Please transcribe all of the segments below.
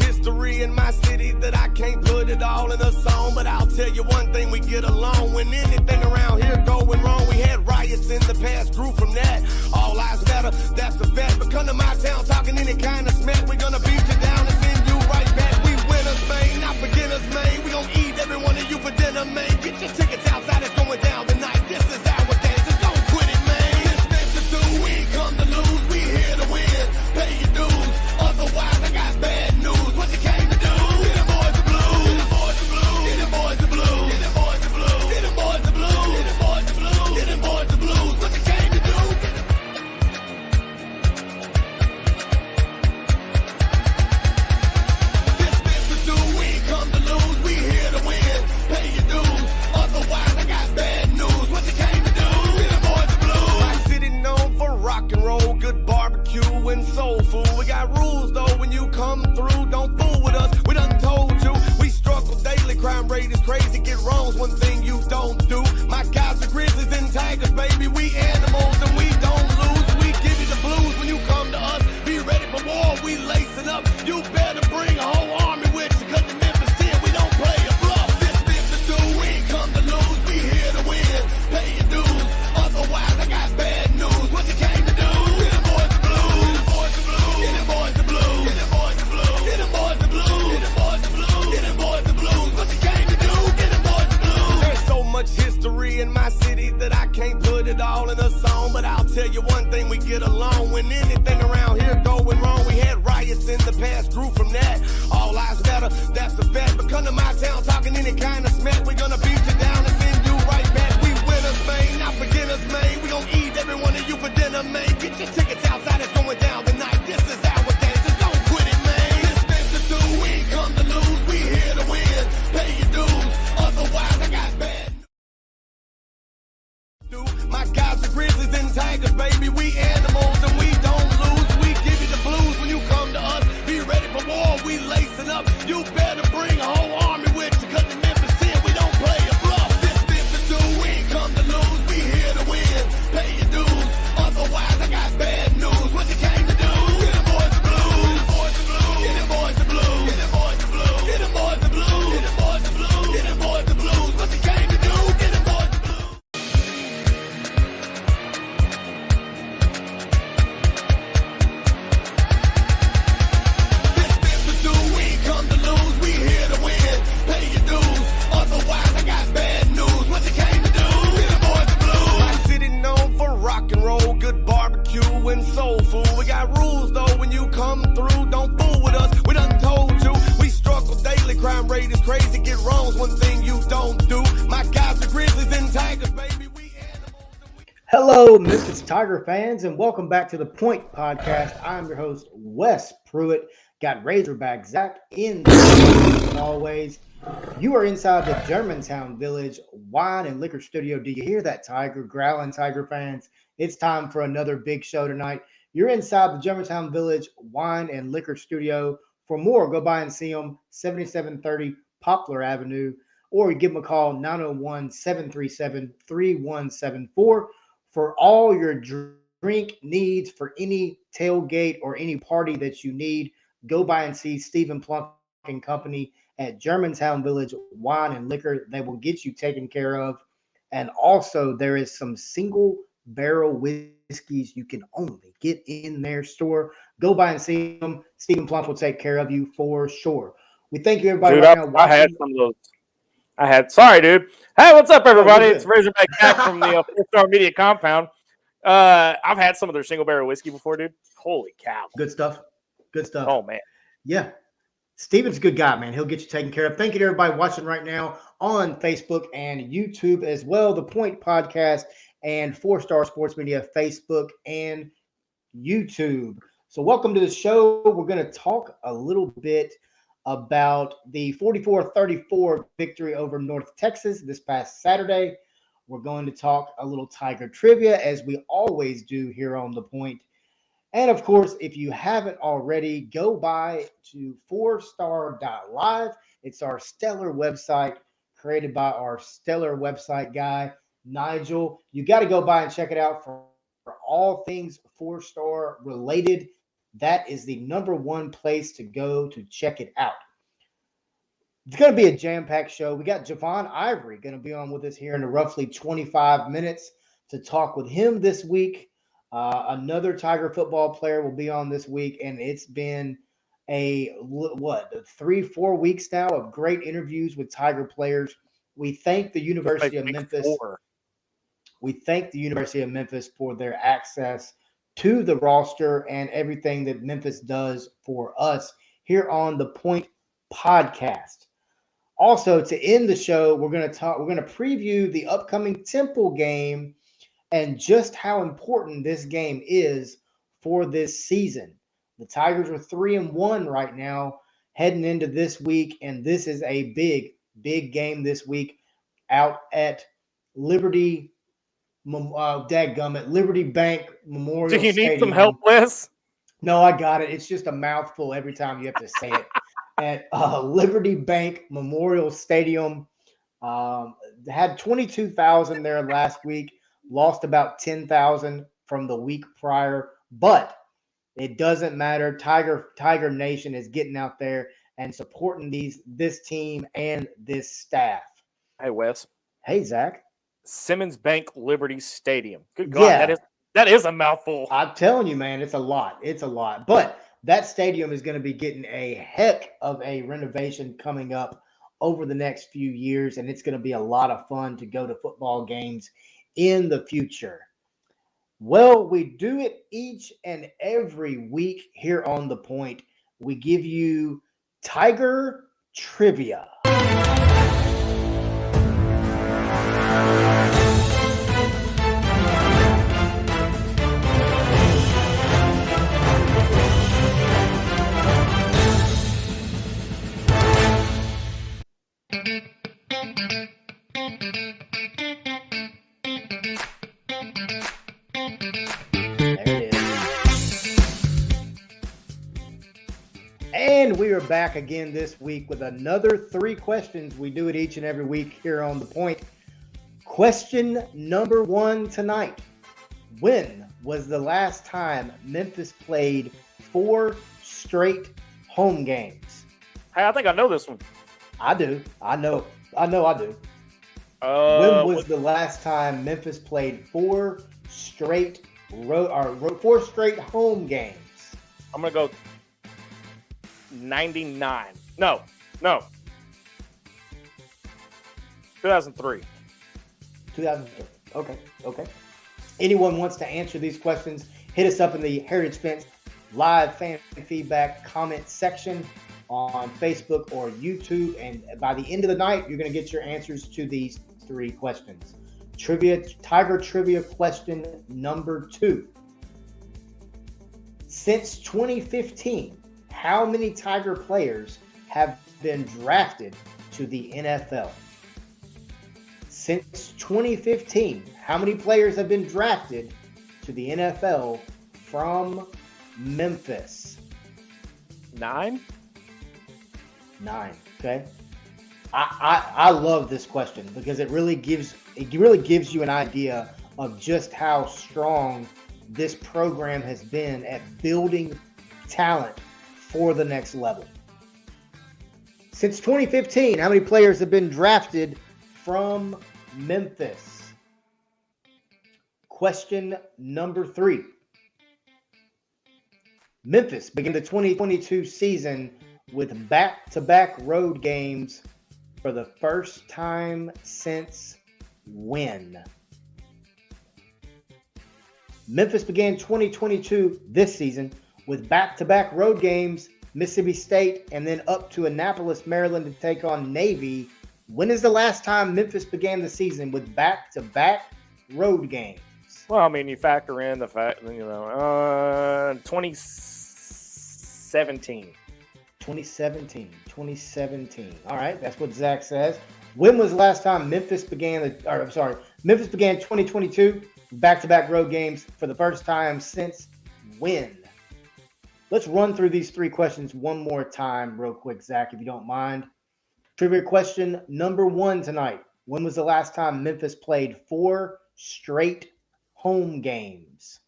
history in my city that I can't put it all in a song. But I'll tell you one thing, we get along. When anything around here going wrong, we had riots in the past, grew from that. All lives matter, that's a fact. But come to my town talking any kind of smack, we're gonna beat you down and send you right back. We winners, man, not beginners, man. We gon' eat every one of you for dinner, man. Get your tickets outside, it's going down tonight. This is our day, just don't quit it, man. It's meant to do, we ain't come to lose, we here to win. Pay your dues, otherwise I got bad news. What you came to do? Get them boys the blues, get them boys the blues, get them boys the blues, get them boys the blues, get them boys the blues, get them boys the blues, get them boys the blues. What you came to do? This meant to do, we ain't come to lose, we here to win. Pay your dues, otherwise I got bad news. What you came to do? Get them boys the blues. My city known for rock and roll, good barbecue and soul food. We got rules though, when you come through, don't fool with us. We done told you, we struggle daily, crime rate is crazy, get wrongs, one thing you don't do. My guys are grizzlies and tigers, baby, we animals and we don't lose. We give you the blues when you come to us, be ready for war, we lacing up. You better bring a whole army with you, cause the Memphis 10, we don't play a bluff. This meant to do, we ain't come to lose, we here to win. Pay your dues, otherwise I got bad news. What you came to do? Get them boys the blues, get them boys the blues, get them boys the blues, get them boys the blues, get them boys the blues, get them boys the blues, get them boys the blues. What you came to do? Get them boys the blues. There's so much history in my city that I can't put it all in a song. But I'll tell you one thing, we get along. When anything around here going wrong, we had riots in the past, grew from that. All lives matter, that's a fact. But come to my town talking any kind of smack, we're gonna beat you down and send you right back. We winners, man, not beginners, man. We gon' eat every one of you for dinner, man. Get your tickets outside, it's going down tonight. This is our day, just don't quit it, man. This meant to do, we ain't come to lose, we here to win. Pay your dues, otherwise I got bad. My guys are grizzlies and tigers, baby, we animals and we don't lose. We give you the blues when you come to us, be ready for war, we lacing up. You better bring a whole army with you, cause the Memphis 10, we don't play a bluff. This meant to do, we ain't come to lose, we here to win. Pay your dues, otherwise I got bad news. What you came to do? Get them boys the blues, get them boys the blues, get them boys the blues, get them boys the blues, get them boys the blues, get them boys the blues, get them boys the blues. What you came to do? Get them boys the blues. This meant to do, we ain't come to lose, we here to win. Pay your dues, otherwise I got bad news. What you came to do? Get them boys the blues. My city known for rock and roll, good barbecue and soul food. We got rules though, when you come through, don't fool with us. We done told you, we struggle daily, crime rate is crazy, get wrongs, one thing you don't do. My guys are grizzlies and tigers, baby, we animals and we... Hello, Memphis Tiger fans, and welcome back to the Point Podcast. I'm your host, Wes Pruitt. Got Razorback Zach in the studio as always. You are inside the Germantown Village Wine and Liquor Studio. Do you hear that, Tiger? Growling, Tiger fans. It's time for another big show tonight. You're inside the Germantown Village Wine and Liquor Studio. For more, go by and see them, 7730 Poplar Avenue, or give them a call, 901-737-3174. For all your drink needs for any tailgate or any party that you need, go by and see Stephen Plunk and Company at Germantown Village Wine and Liquor. They will get you taken care of. And also, there is some single barrel whiskeys you can only get in their store. Go by and see them. Stephen Plunk will take care of you for sure. We thank you, everybody. Dude, right now I had some of those. Sorry, dude. Hey, what's up, everybody? It's Razorback Jack from the 4-Star Media Compound. I've had some of their single barrel whiskey before, dude. Holy cow. Good stuff. Good stuff. Oh, man. Yeah. Steven's a good guy, man. He'll get you taken care of. Thank you to everybody watching right now on Facebook and YouTube as well. The Point Podcast and 4-Star Sports Media, Facebook and YouTube. So welcome to the show. We're going to talk a little bit about the 44-34 victory over North Texas this past Saturday. We're going to talk a little Tiger trivia, as we always do here on The Point. And, of course, if you haven't already, go by to 4star.live. It's our stellar website created by our stellar website guy, Nigel. You got to go by and check it out for all things 4-Star related. that is the number one place to go to check it out. It's going to be a jam-packed show. We got Javon Ivory going to be on with us here in roughly 25 minutes to talk with him this week. Another Tiger football player will be on this week, and it's been 3-4 weeks now of great interviews with Tiger players. We thank the University of Memphis. We thank the University of Memphis for their access to the roster and everything that Memphis does for us here on the Point Podcast. Also, to end the show, we're going to preview the upcoming Temple game and just how important this game is for this season. The Tigers are 3-1 right now heading into this week, and this is a big game this week out at Liberty Bank Memorial Stadium. Do you need some help, Wes? No, I got it. It's just a mouthful every time you have to say it. At Liberty Bank Memorial Stadium. Had 22,000 there last week, lost about 10,000 from the week prior, but it doesn't matter. Tiger Nation is getting out there and supporting this team and this staff. Hey, Wes. Hey, Zach. Simmons Bank Liberty Stadium. Good God, yeah. That is a mouthful. I'm telling you, man, it's a lot. It's a lot. But that stadium is going to be getting a heck of a renovation coming up over the next few years, and it's going to be a lot of fun to go to football games in the future. Well, we do it each and every week here on The Point. We give you Tiger Trivia. And we are back again this week with another 3 questions. We do it each and every week here on The Point. Question number 1 tonight. When was the last time Memphis played 4 straight home games? Hey, I think I know this one. I do. I know I do. When was the last time Memphis played 4 straight 4 straight home games? I'm going to go 99. No. 2003. 2003. Okay. Anyone wants to answer these questions, hit us up in the Heritage Fence live fan feedback comment section on Facebook or YouTube. And by the end of the night, you're going to get your answers to these 3 questions. Tiger Trivia question number 2. Since 2015, how many Tiger players have been drafted to the NFL? Since 2015, how many players have been drafted to the NFL from Memphis? 9. Okay. I love this question because it really gives you an idea of just how strong this program has been at building talent for the next level. Since 2015, how many players have been drafted from Memphis? Question number 3. Memphis began the 2022 season with back-to-back road games for the first time since when? Memphis began 2022 this season with back-to-back road games, Mississippi State, and then up to Annapolis, Maryland to take on Navy. When is the last time Memphis began the season with back-to-back road games? Well, I mean, you factor in the fact, 2017. 2017. All right, that's what Zach says. When was the last time Memphis began 2022 back-to-back road games for the first time since when? Let's run through these 3 questions one more time real quick, Zach, if you don't mind. Trivia question number 1 tonight. When was the last time Memphis played 4 straight home games?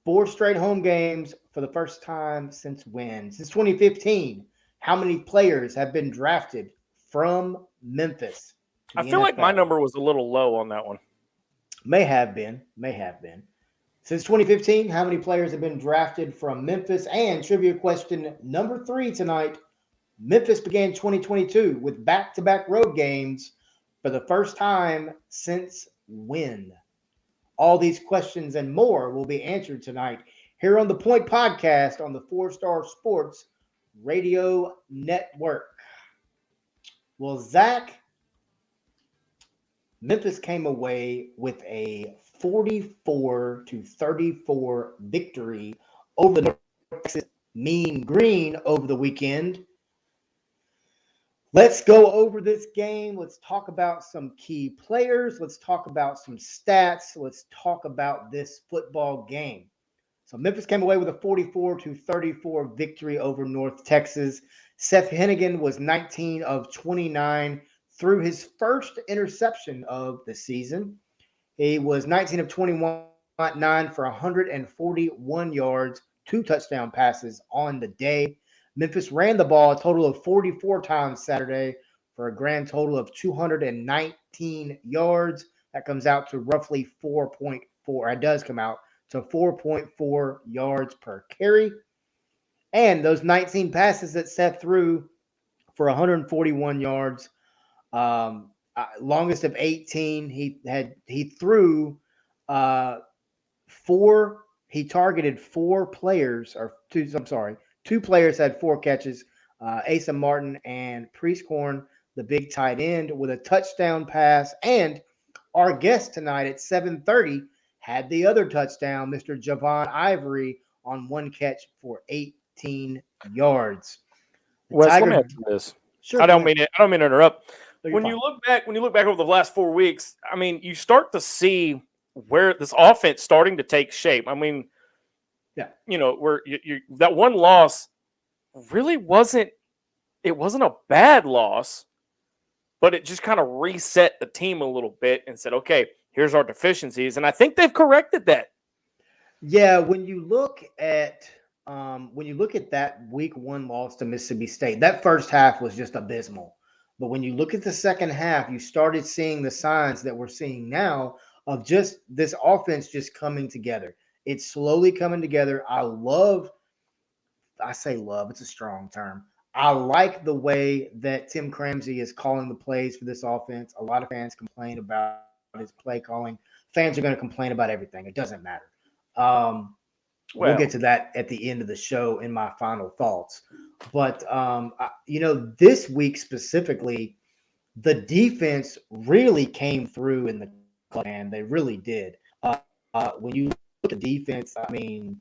4 straight home games for the first time since when? Since 2015. How many players have been drafted from Memphis to I the feel like my NFL? number was a little low on that one. May have been. Since 2015, how many players have been drafted from Memphis? And trivia question number 3 tonight. Memphis began 2022 with back-to-back road games for the first time since when? All these questions and more will be answered tonight here on the Point Podcast on the 4-Star Sports Radio Network. Well, Zach, Memphis came away with a 44-34 victory over the Texas Mean Green over the weekend. Let's go over this game. Let's talk about some key players. Let's talk about some stats. Let's talk about this football game. So Memphis came away with a 44-34 victory over North Texas. Seth Hennigan was 19 of 29, threw his first interception of the season. He was 19 of 21, 9 for 141 yards, 2 touchdown passes on the day. Memphis ran the ball a total of 44 times Saturday for a grand total of 219 yards. That comes out to roughly 4.4. It does come out to 4.4 yards per carry. And those 19 passes that Seth threw for 141 yards, longest of 18. He threw 4. He targeted 4 players, or 2. I'm sorry, 2 players had 4 catches. Asa Martin and Priestcorn, the big tight end, with a touchdown pass. And our guest tonight at 7:30 had the other touchdown, Mr. Javon Ivory, on 1 catch for 18 yards. Wes, let me ask you this. Sure, I don't mean to interrupt. No, When you look back over the last 4 weeks, I mean, you start to see where this offense starting to take shape. I mean, yeah, where you that one loss really wasn't a bad loss, but it just kind of reset the team a little bit and said, okay, here's our deficiencies. And I think they've corrected that. Yeah, when you look at that week 1 loss to Mississippi State, that first half was just abysmal. But when you look at the second half, you started seeing the signs that we're seeing now of just this offense just coming together. It's slowly coming together. I say love, it's a strong term. I like the way that Tim Cramsey is calling the plays for this offense. A lot of fans complain about his play calling. Fans are going to complain about everything. It doesn't matter. We'll get to that at the end of the show in my final thoughts. But, this week specifically, the defense really came through in the club, and they really did. When you look at the defense, I mean,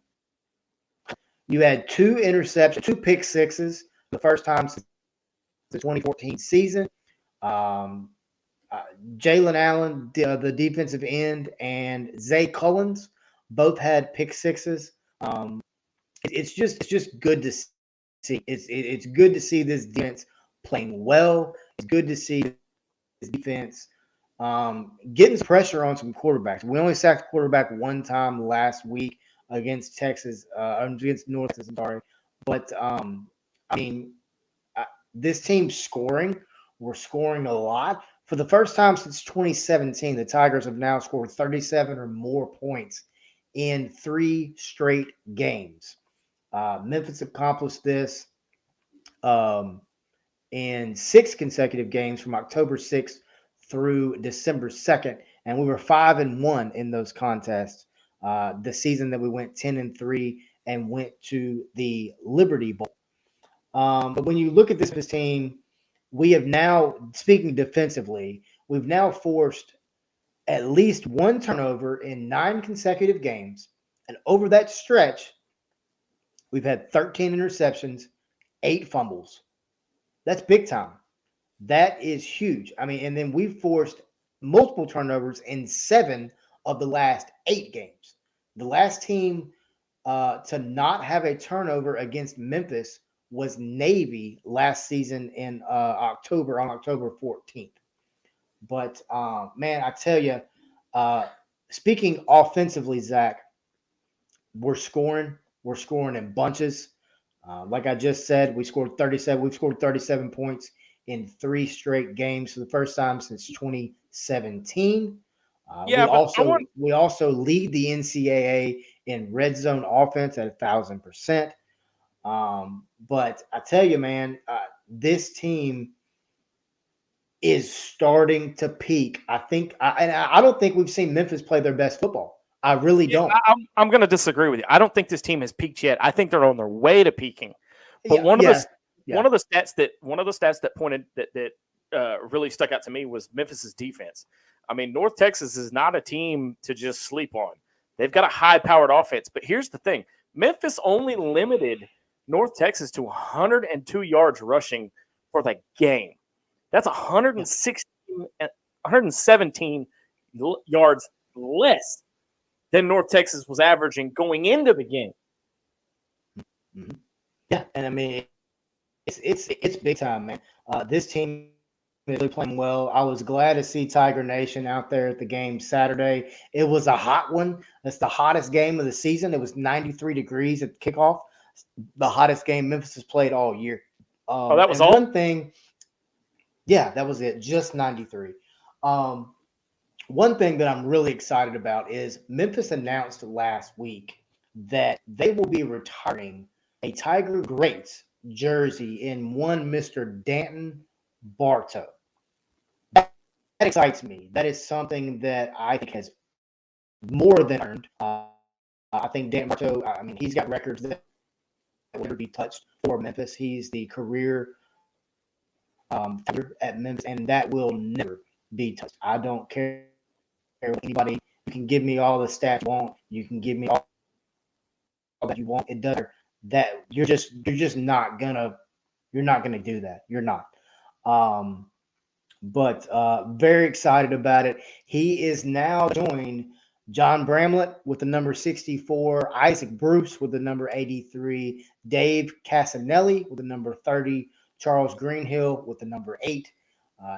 you had 2 interceptions, 2 pick sixes, the first time since the 2014 season. Jalen Allen, the defensive end, and Zay Cullins both had pick sixes. It's just good to see. It's good to see this defense playing well. It's good to see this defense getting some pressure on some quarterbacks. We only sacked the quarterback 1 time last week against Texas, against North Texas. I'm sorry, but this team's scoring. We're scoring a lot. For the first time since 2017, the Tigers have now scored 37 or more points in 3 straight games. Memphis accomplished this in 6 consecutive games from October 6th through December 2nd, and we were 5-1 in those contests. The season that we went 10-3 and went to the Liberty Bowl. But when you look at this team, we have now, speaking defensively, we've now forced at least 1 turnover in 9 consecutive games. And over that stretch, we've had 13 interceptions, 8 fumbles. That's big time. That is huge. I mean, and then we've forced multiple turnovers in 7 of the last 8 games. The last team to not have a turnover against Memphis was Navy last season in October 14th. But, man, I tell you, speaking offensively, Zach, we're scoring. We're scoring in bunches. Like I just said, we scored 37. We've scored 37 points in 3 straight games for the first time since 2017. Yeah, but We also lead the NCAA in red zone offense at 1,000%. But I tell you, man, this team is starting to peak. I don't think we've seen Memphis play their best football. I really yeah, don't. I'm going to disagree with you. I don't think this team has peaked yet. I think they're on their way to peaking. But Yeah, one of yeah, the stats that pointed that really stuck out to me was Memphis's defense. I mean, North Texas is not a team to just sleep on. They've got a high-powered offense. But here's the thing: Memphis only limited North Texas to 102 yards rushing for the game. That's 117 yards less than North Texas was averaging going into the game. Mhm. Yeah, and I mean, it's big time, man. This team is really playing well. I was glad to see Tiger Nation out there at the game Saturday. It was a hot one. It's the hottest game of the season. It was 93 degrees at kickoff. The hottest game Memphis has played all year. That was And all. one thing, yeah, that was it. Just 93. One thing that I'm really excited about is Memphis announced last week that they will be retiring a Tiger Greats jersey in one Mr. Danton Bartow. That excites me. That is something that I think has more than earned. I think Danton Bartow, I mean, he's got records that will never be touched for Memphis. He's the career at Memphis, and that will never be touched. I don't care what anybody. You can give me all the stats you want. You can give me all that you want. It doesn't. That you're just not gonna do that. You're not. But very excited about it. He is now joined John Bramlett with the number 64, Isaac Bruce with the number 83, Dave Casanelli with the number 30, Charles Greenhill with the number 8,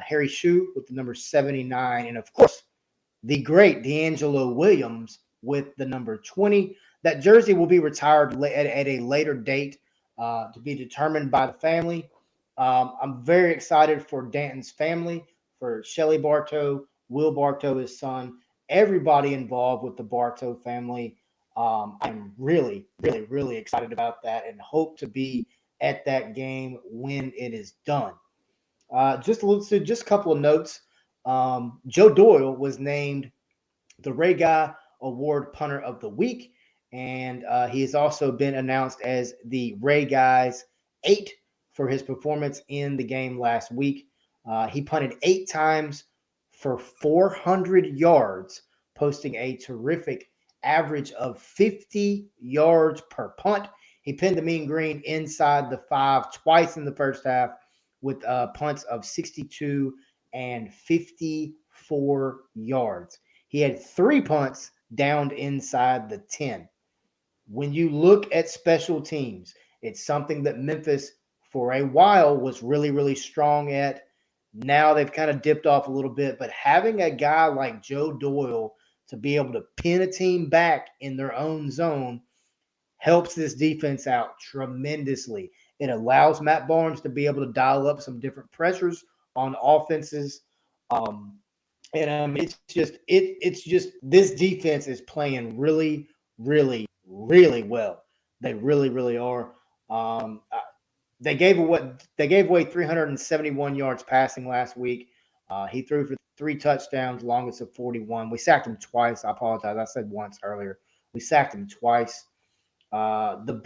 Harry Shue with the number 79, and of course, the great D'Angelo Williams with the number 20. That jersey will be retired at a later date to be determined by the family. I'm very excited for Danton's family, for Shelly Bartow, Will Bartow, his son, everybody involved with the Bartow family. I'm really, really, really excited about that and hope to be at that game when it is done. Just a couple of notes. Joe Doyle was named the Ray Guy Award Punter of the Week, and he has also been announced as the Ray Guy's 8 for his performance in the game last week. He punted 8 times for 400 yards, posting a terrific average of 50 yards per punt. He pinned the Mean Green inside the 5 twice in the first half with punts of 62 and 54 yards. He had 3 punts downed inside the 10. When you look at special teams, it's something that Memphis for a while was really, really strong at. Now they've kind of dipped off a little bit, but having a guy like Joe Doyle to be able to pin a team back in their own zone helps this defense out tremendously. It allows Matt Barnes to be able to dial up some different pressures on offenses. And I mean, it's just this defense is playing really, really, really well. They really, really are. They gave away 371 yards passing last week. He threw for 3 touchdowns, longest of 41. We sacked him twice. I apologize. I said once earlier. We sacked him twice. The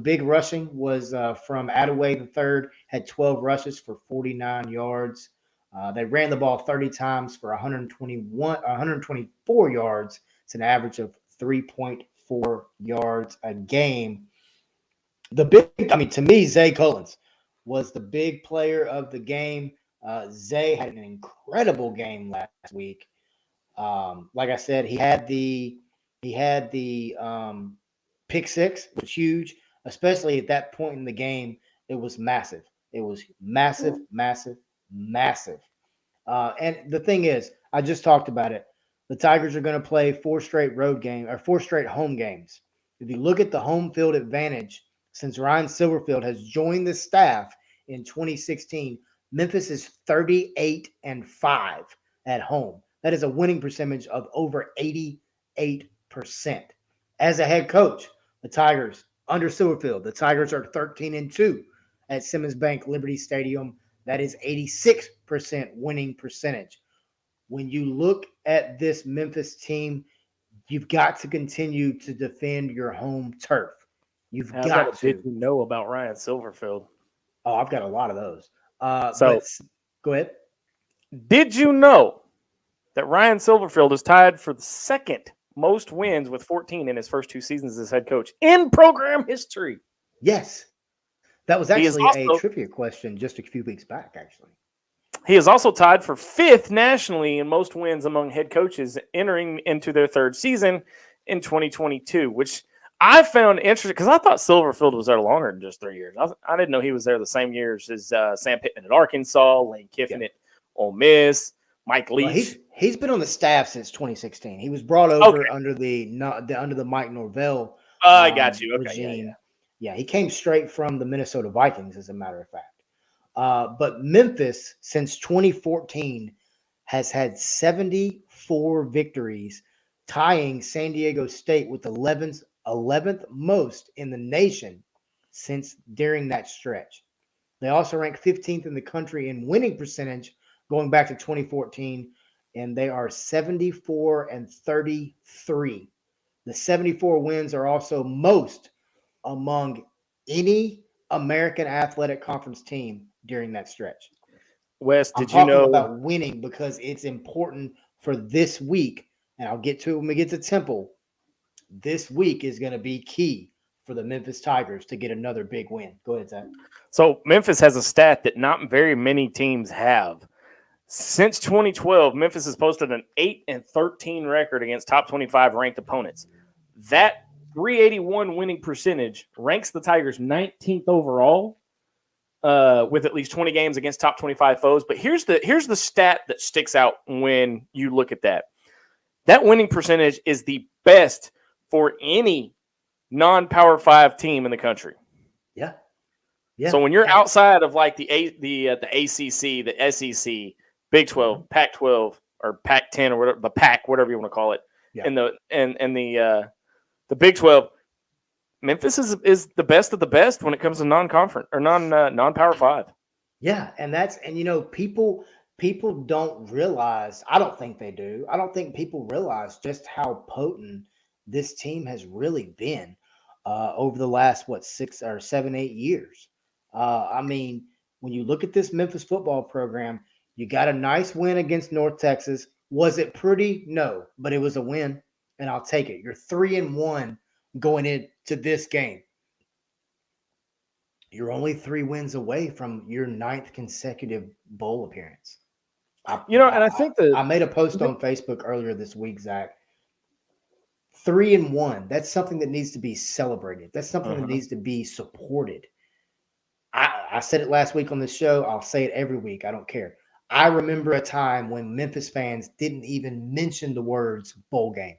big rushing was from Attaway the third, had 12 rushes for 49 yards. They ran the ball 30 times for 124 yards. It's an average of 3.4 yards a game. To me, Zay Collins was the big player of the game. Zay had an incredible game last week. Like I said, he had the pick six, which was huge, especially at that point in the game. It was massive. It was massive, massive, massive. And the thing is, I just talked about it. The Tigers are going to play 4 straight home games. If you look at the home field advantage, since Ryan Silverfield has joined the staff in 2016, Memphis is 38-5 at home. That is a winning percentage of over 88%. As a head coach, the Tigers, under Silverfield, the Tigers are 13-2 at Simmons Bank Liberty Stadium. That is 86% winning percentage. When you look at this Memphis team, you've got to continue to defend your home turf. You've got to. Did you know about Ryan Silverfield? Oh, I've got a lot of those. Go ahead. Did you know that Ryan Silverfield is tied for the second most wins with 14 in his first 2 seasons as head coach in program history? Yes. That was actually a trivia question just a few weeks back, actually. He is also tied for 5th nationally in most wins among head coaches entering into their 3rd season in 2022, which I found interesting because I thought Silverfield was there longer than just 3 years. I didn't know he was there the same years as Sam Pittman at Arkansas, Lane Kiffin at Ole Miss, Mike Leach. Well, he's been on the staff since 2016. He was brought over under the Mike Norvell I got you. Okay, regime. Yeah, he came straight from the Minnesota Vikings, as a matter of fact. But Memphis, since 2014, has had 74 victories, tying San Diego State with 11th most in the nation since during that stretch. They also rank 15th in the country in winning percentage going back to 2014, and they are 74-33. The 74 wins are also most among any American Athletic Conference team during that stretch. Wes, did you know about winning because it's important for this week, and I'll get to it when we get to Temple. This week is going to be key for the Memphis Tigers to get another big win. Go ahead, Zach. So Memphis has a stat that not very many teams have. Since 2012, Memphis has posted an 8-13 record against top 25 ranked opponents. That 381 winning percentage ranks the Tigers 19th overall with at least 20 games against top 25 foes. But here's the stat that sticks out when you look at that. That winning percentage is the best for any non-Power 5 team in the country. Yeah. So when you're outside of like the ACC, the SEC, Big 12, Pac-12, or Pac-10, or whatever, the Pac, whatever you want to call it, and the Big 12, Memphis is the best of the best when it comes to non-conference or non-Power 5. Yeah, and you know, people don't realize. I don't think they do. I don't think people realize just how potent this team has really been over the last 6 or 7, 8 years. I mean, when you look at this Memphis football program, you got a nice win against North Texas. Was it pretty? No, but it was a win, and I'll take it. You're 3-1 going into this game. You're only 3 wins away from your 9th consecutive bowl appearance. I made a post on Facebook earlier this week, Zach. 3-1. That's something that needs to be celebrated. That's something that needs to be supported. I said it last week on the show. I'll say it every week. I don't care. I remember a time when Memphis fans didn't even mention the words bowl game.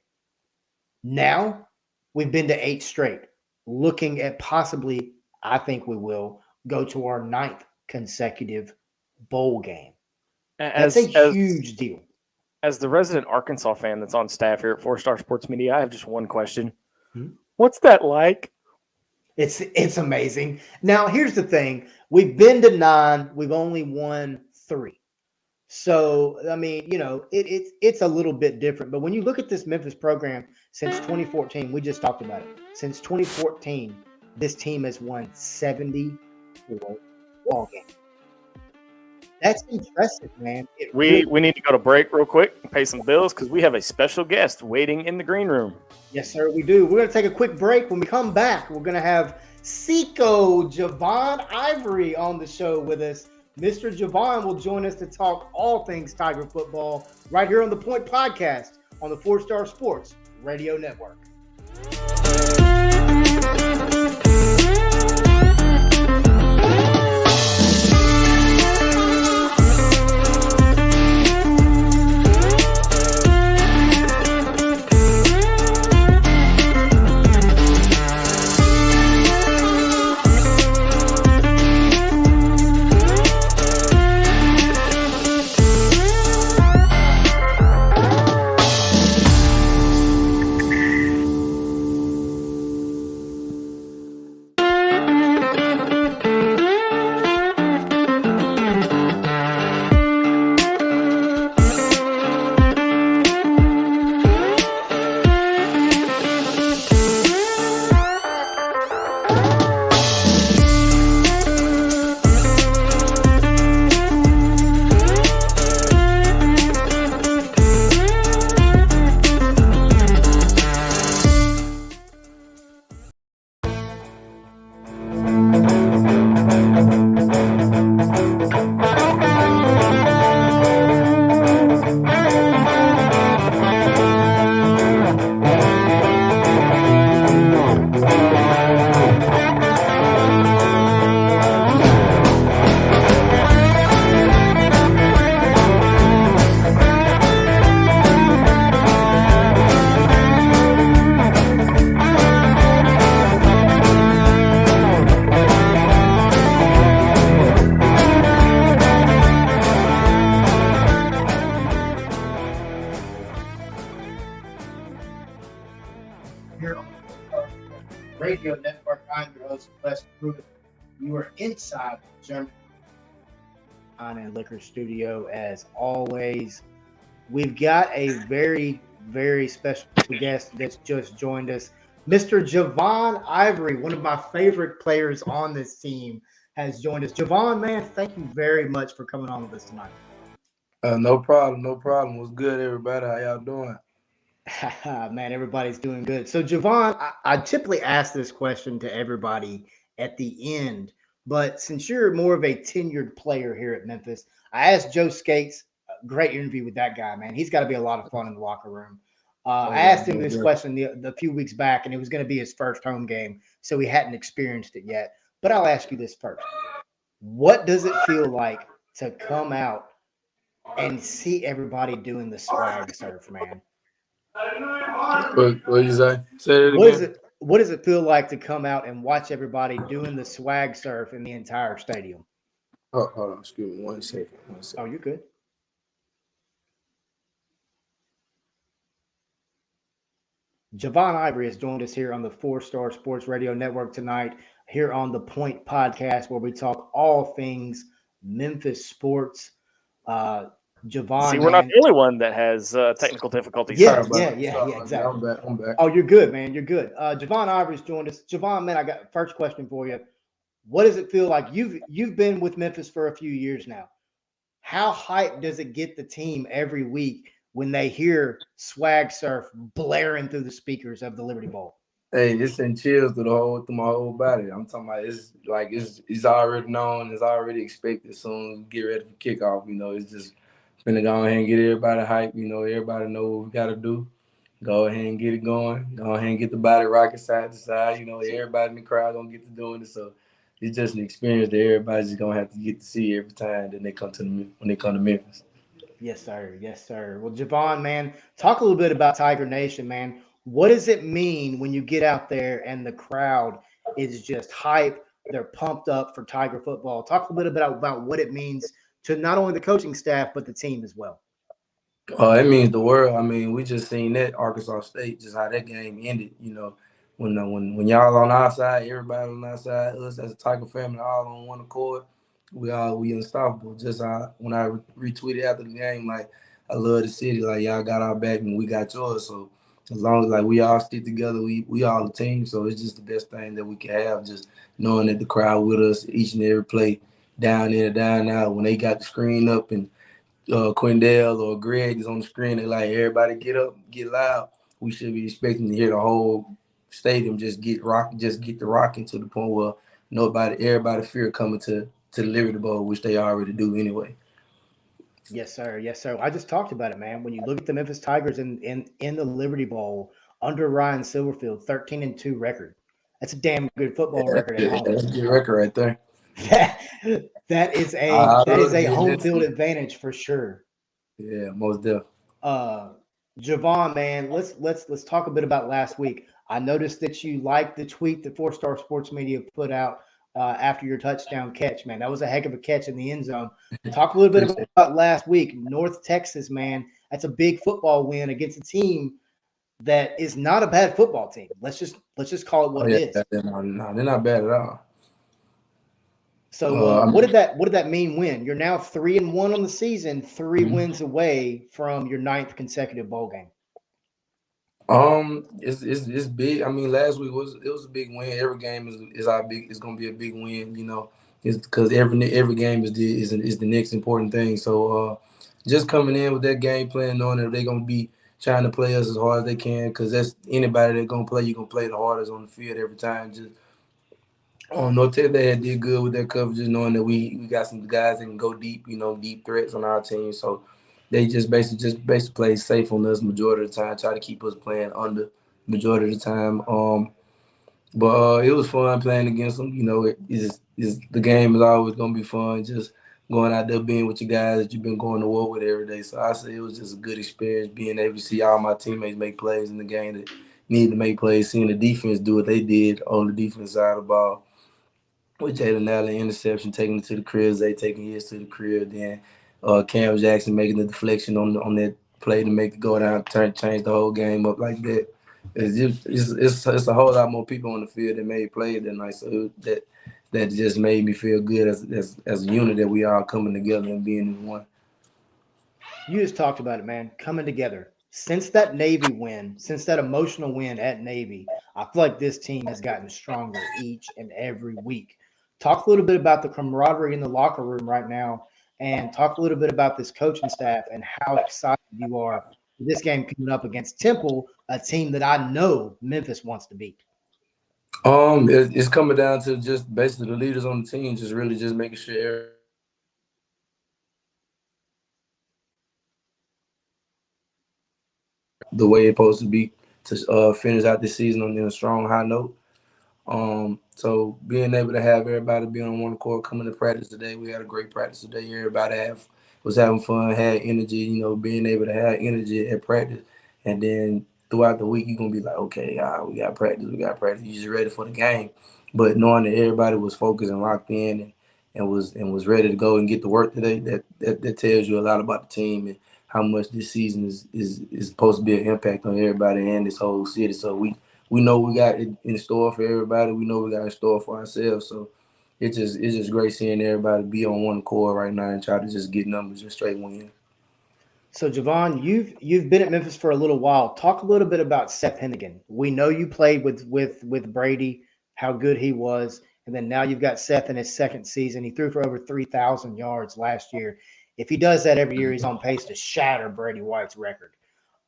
Now we've been to 8 straight, looking at possibly, I think we will, go to our 9th consecutive bowl game. That's a huge deal. As the resident Arkansas fan that's on staff here at 4-Star Sports Media, I have just one question. What's that like? It's amazing. Now, here's the thing. We've been to 9. We've only won 3. So, I mean, you know, it's a little bit different. But when you look at this Memphis program since 2014, we just talked about it. Since 2014, this team has won 74 ball games. That's impressive, man. We need to go to break real quick and pay some bills because we have a special guest waiting in the green room. Yes, sir, we do. We're going to take a quick break. When we come back, we're going to have Seco Javon Ivory on the show with us. Mr. Javon will join us to talk all things Tiger football right here on the Point Podcast on the 4-Star Sports Radio Network. through it. You are inside the German Wine and Liquor Studio as always. We've got a very, very special guest that's just joined us. Mr. Javon Ivory, one of my favorite players on this team, has joined us. Javon, man, thank you very much for coming on with us tonight. No problem, no problem. What's good, everybody? How y'all doing? Man, everybody's doing good. So, Javon, I typically ask this question to everybody at the end, but since you're more of a tenured player here at Memphis, I asked Joe Skates. Great interview with that guy, man. He's got to be a lot of fun in the locker room. I asked him this question the few weeks back, and it was going to be his first home game, so he hadn't experienced it yet. But I'll ask you this first. What does it feel like to come out and see everybody doing the swag surf, man? What you say? Say it again. What does it feel like to come out and watch everybody doing the swag surf in the entire stadium? Oh, hold on. Excuse me. 1 second. Oh, you're good. Javon Ivory has joined us here on the 4-Star Sports Radio Network tonight, here on the Point Podcast, where we talk all things Memphis sports. Javon, see, we're not the only one that has technical difficulties. Yeah, exactly. I'm back. Oh, you're good, man. You're good. Javon Ivory's joined us. Javon, man, I got first question for you. What does it feel like? You've been with Memphis for a few years now. How hyped does it get the team every week when they hear swag surf blaring through the speakers of the Liberty Bowl? Hey, it's sent chills through my whole body. I'm talking about it's already known, it's already expected. As soon as we get ready for kickoff, it's just gonna go ahead and get everybody hyped. Everybody know what we gotta do. Go ahead and get it going. Go ahead and get the body rocking side to side. Everybody in the crowd gonna get to doing it. So it's just an experience that everybody's just gonna have to get to see every time that when they come to Memphis. Yes, sir. Yes, sir. Well, Javon, man, talk a little bit about Tiger Nation, man. What does it mean when you get out there and the crowd is just hype? They're pumped up for Tiger football. Talk a little bit about what it means to not only the coaching staff, but the team as well. It means the world. I mean, we just seen that Arkansas State, just how that game ended. When y'all on our side, everybody on our side, us as a Tiger family, all on one accord, we unstoppable. Just when I retweeted after the game, like, I love the city, like, y'all got our back and we got yours. So as long as like we all stick together, we all a team. So it's just the best thing that we can have, just knowing that the crowd with us each and every play, down in and down out. When they got the screen up and Quindell or Greg is on the screen, they like, everybody get up, get loud. We should be expecting to hear the whole stadium just get the rocking to the point where everybody fear coming to the Liberty Bowl, which they already do anyway. Yes, sir. Yes, sir. I just talked about it, man. When you look at the Memphis Tigers in the Liberty Bowl under Ryan Silverfield, 13-2 record. That's a damn good football record at home. That's a good record right there. That is a home field advantage for sure. Yeah, most definitely. Javon, man, let's talk a bit about last week. I noticed that you liked the tweet that 4-Star Sports Media put out after your touchdown catch, man. That was a heck of a catch in the end zone. Talk a little bit about last week. North Texas, man, that's a big football win against a team that is not a bad football team. Let's just call it what it is. No, they're not bad at all. So what did that mean win? You're now 3-1 on the season, 3 wins away from your 9th consecutive bowl game. It's big. I mean, last week it was a big win. Every game is our big. It's gonna be a big win. It's because every game is the next important thing. So just coming in with that game plan, knowing that they're gonna be trying to play us as hard as they can, because that's anybody that's gonna play, you're gonna play the hardest on the field every time. Just North Texas, they did good with their coverage, knowing that we got some guys that can go deep, deep threats on our team. So they just basically play safe on us majority of the time, try to keep us playing under majority of the time. But it was fun playing against them. The game is always gonna be fun. Just going out there, being with your guys that you've been going to war with every day. So I say it was just a good experience, being able to see all my teammates make plays in the game that need to make plays, seeing the defense do what they did on the defense side of the ball. With Jalen Allen interception, taking it to the crib, Zay taking his to the crib, then Cam Jackson making the deflection on that play to make it go down, change the whole game up like that. It's a whole lot more people on the field that made plays that night. So that just made me feel good as a unit that we are coming together and being as one. You just talked about it, man. Coming together. Since that Navy win, since that emotional win at Navy, I feel like this team has gotten stronger each and every week. Talk a little bit about the camaraderie in the locker room right now, and talk a little bit about this coaching staff and how excited you are for this game coming up against Temple, a team that I know Memphis wants to beat. It's coming down to just basically the leaders on the team, just really just making sure everybody the way it's supposed to be to finish out the season on a strong high note. So being able to have everybody be on one accord coming to practice today, we had a great practice today. Everybody was having fun, had energy, being able to have energy at practice. And then throughout the week, you're going to be like, okay, we got practice, we got practice. You're just ready for the game. But knowing that everybody was focused and locked in and was ready to go and get to work today, that tells you a lot about the team and how much this season is supposed to be an impact on everybody and this whole city. So we know we got it in store for everybody. We know we got in store for ourselves. So it's just great seeing everybody be on one accord right now and try to just get numbers and straight win. So, Javon, you've been at Memphis for a little while. Talk a little bit about Seth Hennigan. We know you played with Brady, how good he was, and then now you've got Seth in his second season. He threw for over 3,000 yards last year. If he does that every year, he's on pace to shatter Brady White's record.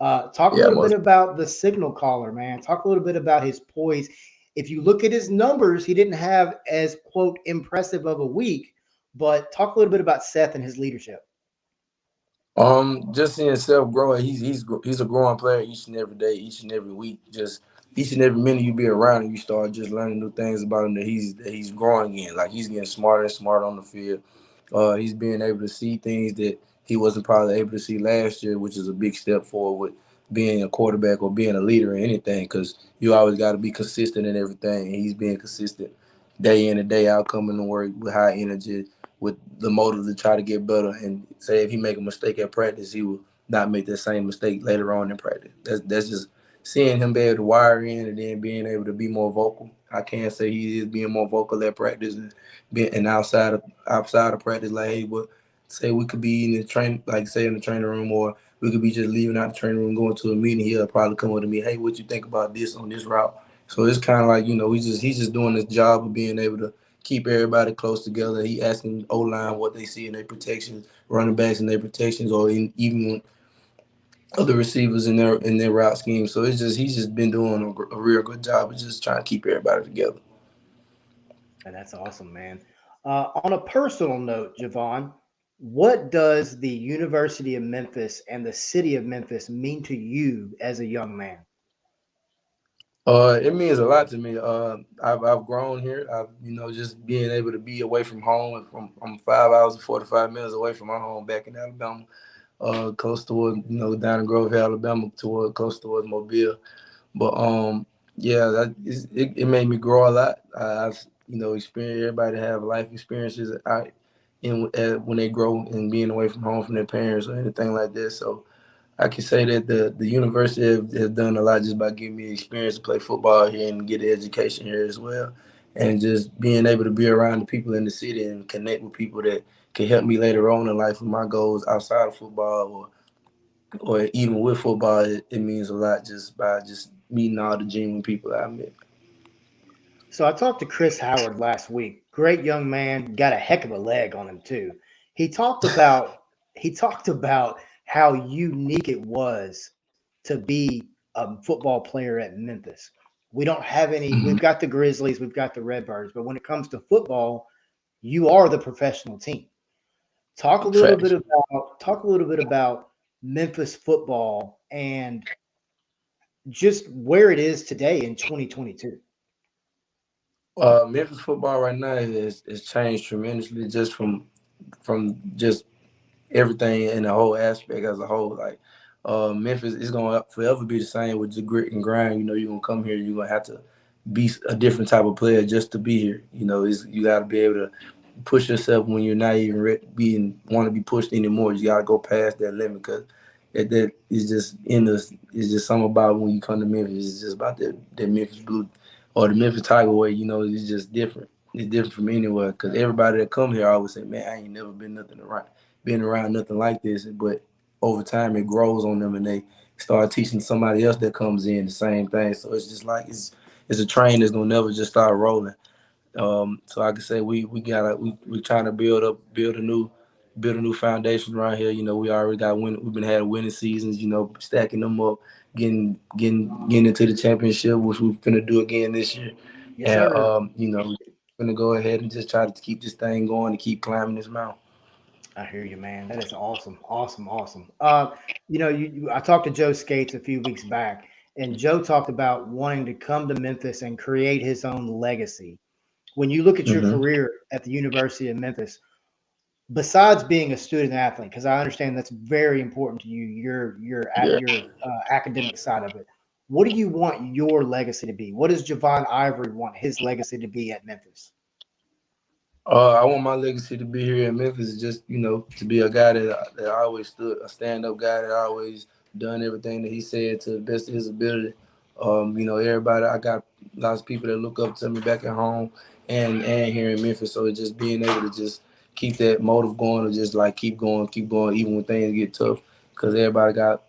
Talk a Yeah, little bit about the signal caller, man. Talk a little bit about his poise. If you look at his numbers, he didn't have as quote impressive of a week, but talk a little bit about Seth and his leadership. Just seeing Seth growing, he's a growing player each and every day, each and every week. Just each and every minute you be around him, you start just learning new things about him that he's growing in. Like he's getting smarter and smarter on the field. He's being able to see things that he wasn't probably able to see last year, which is a big step forward with being a quarterback or being a leader in anything. Because you always got to be consistent in everything, and he's being consistent day in and day out, coming to work with high energy with the motive to try to get better. And say if he make a mistake at practice, he will not make that same mistake later on in practice. That's just seeing him be able to wire in and then being able to be more vocal. I can't say he is being more vocal at practice and outside of practice. Like, hey, what say we could be in the train, like say in the training room, or we could be just leaving out the training room, going to a meeting. He'll probably come up to me, hey, what you think about this on this route? So it's kind of like he's just doing his job of being able to keep everybody close together. He asking O line what they see in their protections, running backs in their protections, or even other receivers in their route scheme. So he's just been doing a real good job of just trying to keep everybody together. And that's awesome, man. On a personal note, Javon, what does the University of Memphis and the city of Memphis mean to you as a young man? It means a lot to me. I've grown here. Just being able to be away from home. I'm 5 hours and 45 minutes away from my home back in Alabama, close toward down in Grove, Alabama, toward close towards Mobile. But yeah, it made me grow a lot. I've experienced everybody have life experiences when they grow and being away from home from their parents or anything like that. So I can say that the university has done a lot just by giving me the experience to play football here and get an education here as well. And just being able to be around the people in the city and connect with people that can help me later on in life with my goals outside of football or even with football, it means a lot just by just meeting all the genuine people I met. So I talked to Chris Howard last week. Great young man, got a heck of a leg on him too. He talked about he talked about how unique it was to be a football player at Memphis. We don't have any. Mhm. We've got the Grizzlies, we've got the Redbirds, but when it comes to football, you are the professional team. Facts. Talk a little bit about Memphis football and just where it is today in 2022. Memphis football right now is changed tremendously just from just everything in the whole aspect as a whole. Like Memphis is gonna forever be the same with the grit and grind. You're gonna come here, you're gonna have to be a different type of player just to be here. You got to be able to push yourself when you're not even being want to be pushed anymore. You got to go past that limit because that is just in us. It's just something about when you come to Memphis. It's just about that Memphis blue or the Memphis Tiger way. It's just different. It's different from anywhere because everybody that come here always say, "Man, I ain't never been around nothing like this." But over time, it grows on them, and they start teaching somebody else that comes in the same thing. So it's just like it's a train that's gonna never just start rolling. So I can say we trying to build a new foundation around here. You know, we already got we've been had winning seasons. You know, stacking them up, getting into the championship, which we're gonna do again this year. Yes, And sir. you know, we're gonna go ahead and just try to keep this thing going and keep climbing this mountain. I hear you, man. That is awesome, awesome, awesome. I talked to Joe Skates a few weeks back, and Joe talked about wanting to come to Memphis and create his own legacy. When you look at your Hmm. career at the University of Memphis, besides being a student athlete, because I understand that's very important to you, Yeah. your academic side of it. What do you want your legacy to be? What does Javon Ivory want his legacy to be at Memphis? I want my legacy to be here in Memphis, just to be a guy that always stood, a stand-up guy that always done everything that he said to the best of his ability. Everybody, I got lots of people that look up to me back at home and here in Memphis. So it's just being able to just keep that motive going, or just like keep going, even when things get tough, because everybody got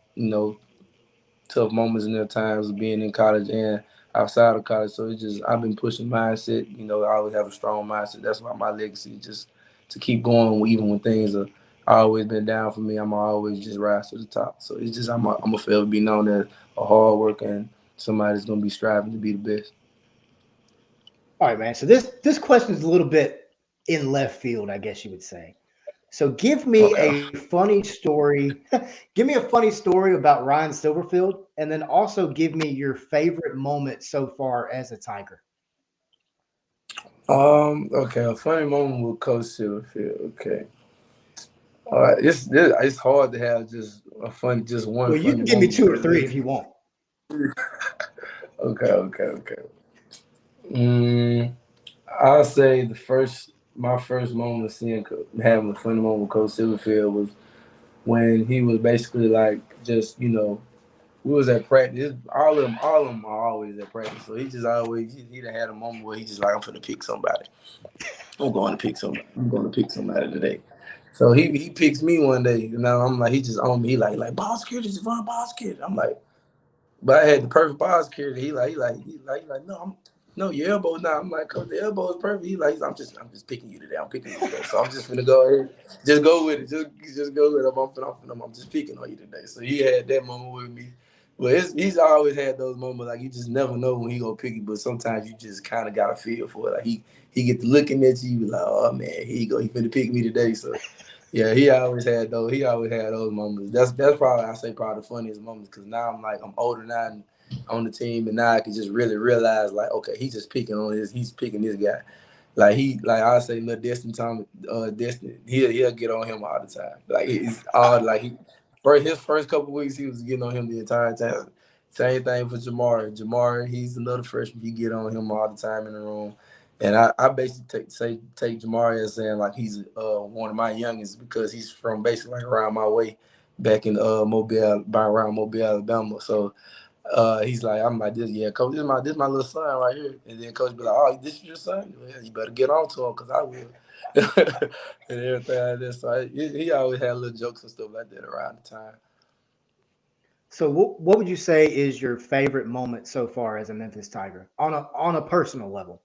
tough moments in their times of being in college and outside of college. So it's just I've been pushing mindset. I always have a strong mindset. That's why my legacy is just to keep going even when things are always been down for me. I'm always just rise to the top. So it's just I'm a forever be known as a hard worker and somebody that's gonna be striving to be the best. All right, man. So this question is a little bit in left field, I guess you would say. So give me Okay. a funny story. Give me a funny story about Ryan Silverfield, and then also give me your favorite moment so far as a Tiger. Okay, a funny moment with Coach Silverfield. Okay. All right, it's hard to have just one Well, you funny can give me moment, two or but three if you want. okay. Mm, I'll say my first moment of having a funny moment with Coach Silverfield was when he was basically like just we was at practice. All of them are always at practice. So he just always he done had a moment where he just like I'm gonna pick somebody. I'm going to pick somebody. I'm going to pick somebody today. So he picks me one day, and now I'm like he just on me. He like ball security, Javon, ball security. I'm like. But I had the perfect ball security. He like, no, no, your elbow's not. I'm like, Coach, the elbow is perfect. I'm just picking you today. I'm picking you today. So I'm just gonna go ahead, just go with it. Just go with it. I'm just picking on you today. So he had that moment with me. But he's always had those moments like you just never know when he gonna pick you. But sometimes you just kind of gotta feel for it. Like he get to looking at you, you be like, oh man, here you go. He finna pick me today. So yeah, he always had those. He always had those moments. That's probably I say probably the funniest moments because now I'm older now and on the team, and now I can just really realize like okay, he's picking this guy. Like I say, little Destin, he'll get on him all the time. Like it's odd. Like his first couple weeks he was getting on him the entire time. Same thing for Jamar, he's another freshman. He get on him all the time in the room. And I basically take Jamari as saying like he's one of my youngest because he's from basically like around my way back in around Mobile, Alabama. So he's like I'm like this, yeah, coach, this my little son right here. And then coach be like, oh, this is your son? Well, you better get on to him because I will. And everything like that. So he always had little jokes and stuff like that around the time. So what would you say is your favorite moment so far as a Memphis Tiger on a personal level?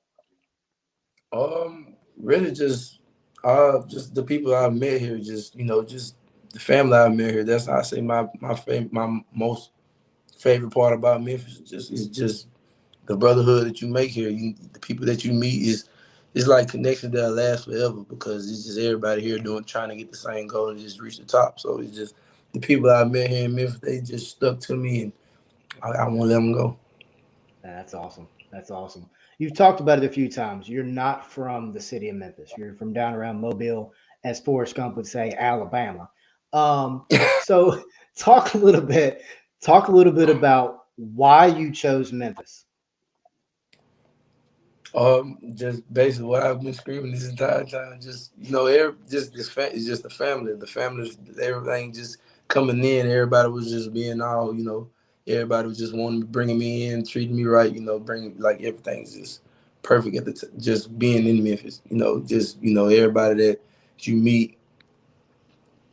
Really just the people I've met here, just the family I've met here. That's I say my most favorite part about Memphis is just the brotherhood that you make here. The people that you meet is like connections that last forever because it's just everybody here trying to get the same goal and just reach the top. So it's just the people I met here in Memphis. They just stuck to me and I won't let them go. That's awesome. That's awesome. You've talked about it a few times. You're not from the city of Memphis. You're from down around Mobile, as Forrest Gump would say, Alabama. Um, so talk a little bit. Talk a little bit about why you chose Memphis. Just basically what I've been screaming this entire time. Just just it's just the family. The family, everything just coming in. Everybody was just being all. Everybody was just wanting bringing me in, treating me right. Bringing like everything's just perfect at just being in Memphis. Just everybody that you meet,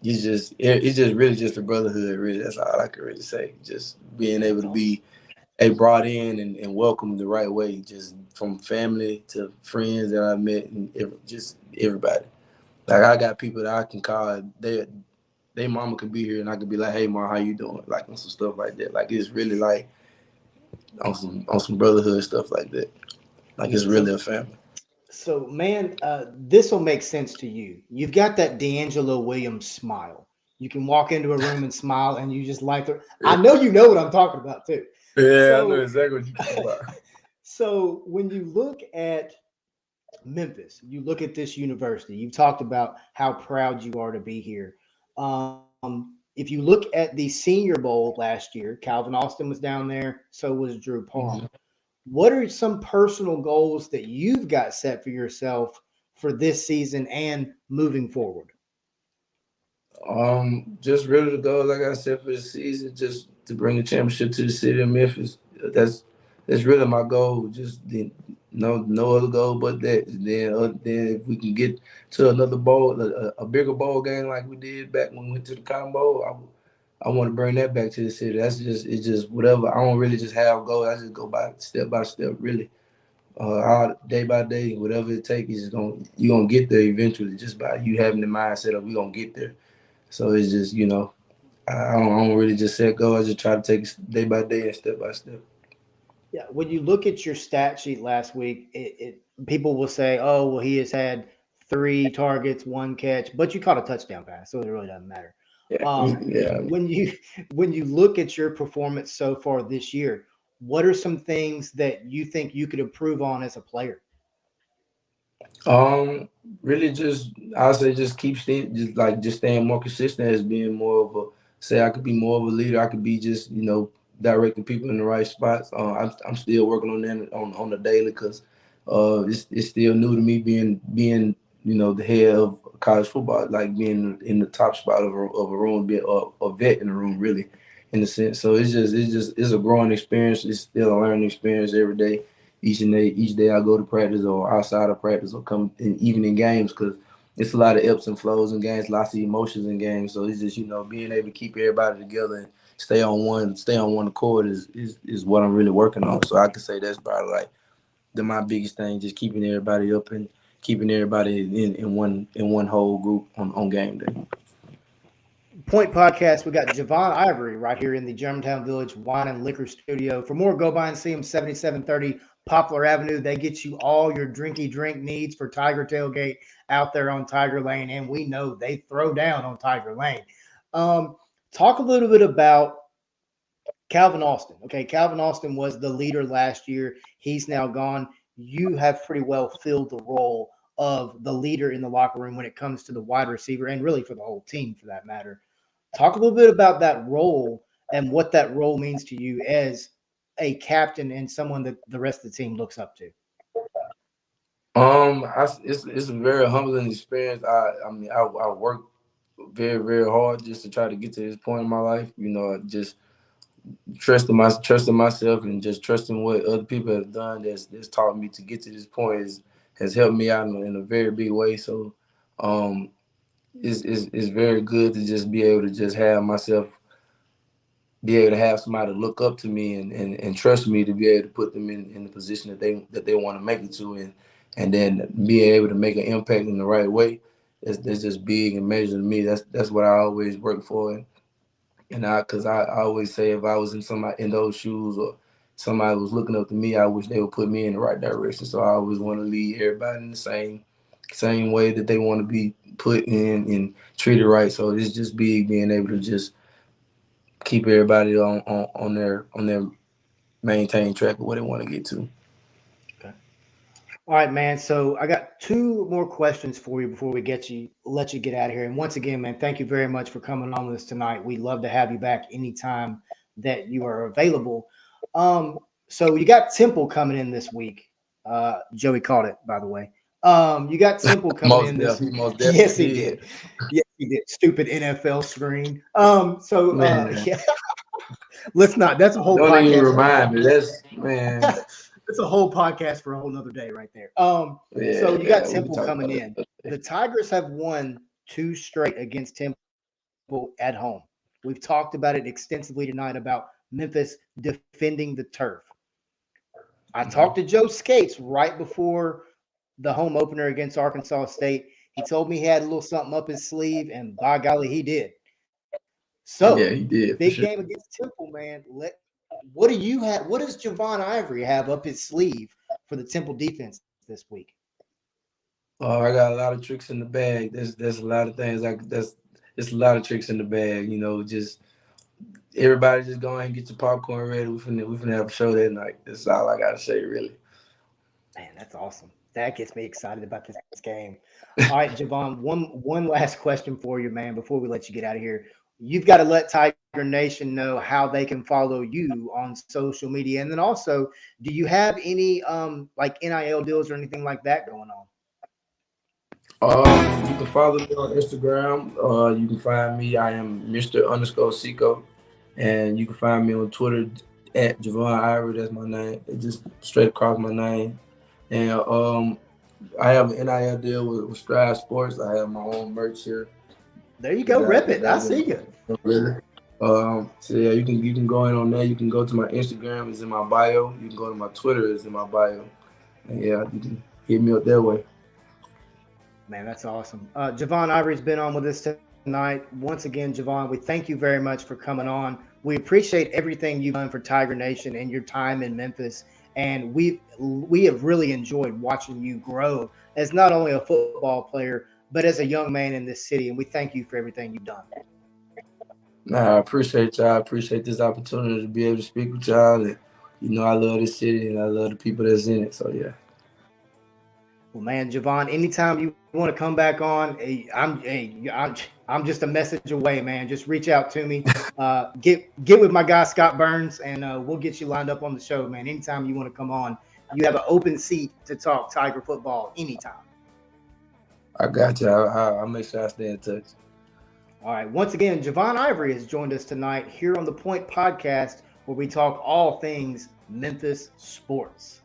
it's just really just a brotherhood. Really, that's all I can really say. Just being able That's to awesome. be brought in and welcomed the right way, just from family to friends that I met and just everybody. Like I got people that I can call. They mama could be here and I could be like, "Hey, ma, how you doing?" Like on some stuff like that. Like it's really like on some brotherhood stuff like that. Like it's So really a family. So, man, this will make sense to you. You've got that D'Angelo Williams smile. You can walk into a room and smile, and you just like the. I know you know what I'm talking about too. Yeah, I know So, exactly what you're talking about. so when you look at Memphis, you look at this university. You've talked about how proud you are to be here. If you look at the Senior Bowl last year, Calvin Austin was down there. So was Drew Mhm. Palmer. What are some personal goals that you've got set for yourself for this season and moving forward? Just really to go, like I said, for the season, just to bring a championship to the city of Memphis. That's really my goal. Just no other goal but that. Then if we can get to another bowl, a bigger bowl game like we did back when we went to the Cotton Bowl, I want to bring that back to the city. It's just whatever. I don't really just have goals. I just go by step, really. All day by day, whatever it takes, you're gonna get there eventually. Just by you having the mindset of we gonna get there. So it's just, I don't really just set goals. I just try to take it day by day and step by step. Yeah, when you look at your stat sheet last week, people will say, "Oh, well, he has had 3 targets, 1 catch," but you caught a touchdown pass, so it really doesn't matter. Yeah, Um, yeah. when you when you look at your performance so far this year, what are some things that you think you could improve on as a player? Um, Really just I say just keep staying, just staying more consistent as being more of a say I could be more of a leader. I could be just directing people in the right spots. I'm still working on that on the daily because it's still new to me being the head of college football, like being in the top spot of a room, being a vet in the room, really, in a sense. So it's a growing experience. It's still a learning experience every day. Each day I go to practice or outside of practice or come in even in games because it's a lot of ebbs and flows in games, lots of emotions in games. So it's just being able to keep everybody together and stay on one accord is what I'm really working on. So I could say that's probably like my biggest thing, just keeping everybody up and keeping everybody in one whole group on game day. Point Podcast, we got Javon Ivory right here in the Germantown Village Wine and Liquor Studio. For more, go by and see them 7730 Poplar Avenue. They get you all your drinky drink needs for Tiger Tailgate out there on Tiger Lane, and we know they throw down on Tiger Lane. Um, Talk a little bit about Calvin Austin. Okay, Calvin Austin was the leader last year. He's now gone. You have pretty well filled the role of the leader in the locker room when it comes to the wide receiver and really for the whole team for that matter. Talk a little bit about that role and what that role means to you as a captain and someone that the rest of the team looks up to. It's a very humbling experience. I worked very very hard just to try to get to this point in my life. Just trusting myself and just trusting what other people have done that's taught me to get to this point has helped me out in a very big way. So um, it's very good to just be able to just be able to have somebody look up to me and trust me to be able to put them in the position that they want to make it to and then being able to make an impact in the right way. That's just big and major to me. That's what I always work for. And because I always say if I was in those shoes or somebody was looking up to me, I wish they would put me in the right direction. So I always want to lead everybody in the same way that they want to be put in and treated right. So it's just big being able to just keep everybody on their maintain track of where they want to get to. Okay. All right, man. So I got 2 more questions for you before we let you get out of here. And once again, man, thank you very much for coming on with us tonight. We'd love to have you back anytime that you are available. So you got Temple coming in this week. Joey caught it, by the way. You got Temple coming Most in this. definitely, most Yes, definitely he did. did. Yes, he did. Stupid NFL screen. Man, Yeah. Let's not. That's a whole don't even podcast. remind me. That's man. It's a whole podcast for a whole nother day right there. So you got Temple coming in. The Tigers have won 2 straight against Temple at home. We've talked about it extensively tonight about Memphis defending the turf. I talked to Joe Skates right before the home opener against Arkansas State. He told me he had a little something up his sleeve, and by golly, he did. So, yeah, he did. Big game against Temple, man. What do you have? What does Javon Ivory have up his sleeve for the Temple defense this week? Oh, I got a lot of tricks in the bag. There's a lot of things. It's a lot of tricks in the bag. Just everybody just go ahead and get your popcorn ready. We finna have a show that night. That's all I gotta say, really. Man, that's awesome. That gets me excited about this game. All right, Javon, one last question for you, man, before we let you get out of here. You've got to let Tiger Nation know how they can follow you on social media. And then also, do you have any like NIL deals or anything like that going on? You can follow me on Instagram. You can find me. I am Mr._Seco. And you can find me on Twitter at Javon Ivory. That's my name. It just straight across my name. And I have an NIL deal with Strive Sports. I have my own merch here. There you go, rip it. I see you. Really. So yeah, you can go in on there. You can go to my Instagram, it's in my bio. You can go to my Twitter, it's in my bio. And yeah, you can hit me up that way. Man, that's awesome. Javon Ivory's been on with us tonight. Once again, Javon, we thank you very much for coming on. We appreciate everything you've done for Tiger Nation and your time in Memphis. And we have really enjoyed watching you grow as not only a football player, but as a young man in this city. And we thank you for everything you've done. I appreciate y'all. I appreciate this opportunity to be able to speak with y'all. And, I love this city and I love the people that's in it. So, yeah. Well, man, Javon, anytime you want to come back on, I'm just a message away, man. Just reach out to me. Get with my guy, Scott Burns, and we'll get you lined up on the show, man. Anytime you want to come on, you have an open seat to talk Tiger football anytime. I got you. I'll make sure I stay in touch. All right. Once again, Javon Ivory has joined us tonight here on the Point Podcast, where we talk all things Memphis sports.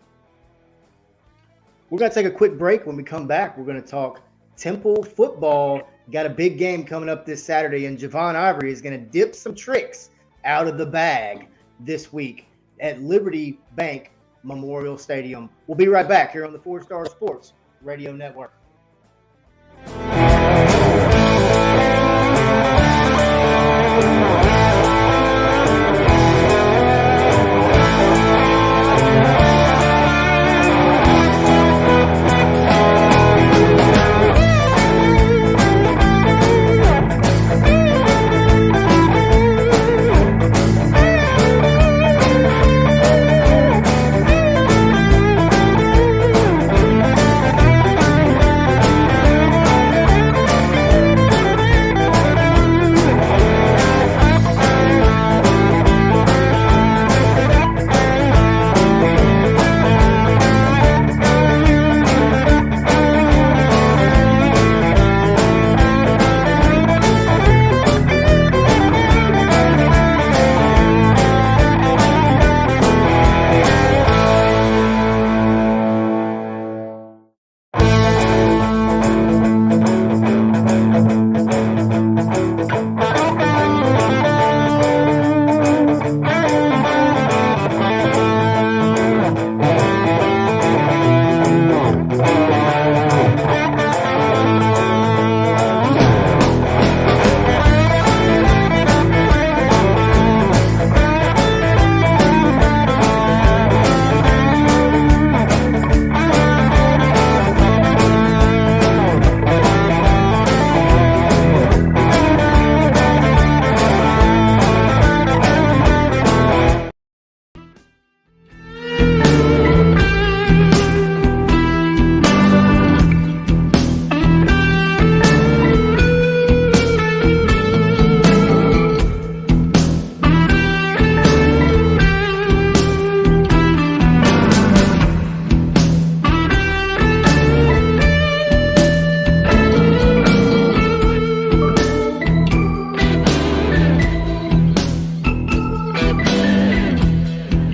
We're going to take a quick break. When we come back, we're going to talk Temple football. Got a big game coming up this Saturday, and Javon Ivory is going to dip some tricks out of the bag this week at Liberty Bank Memorial Stadium. We'll be right back here on the 4 Star Sports Radio Network.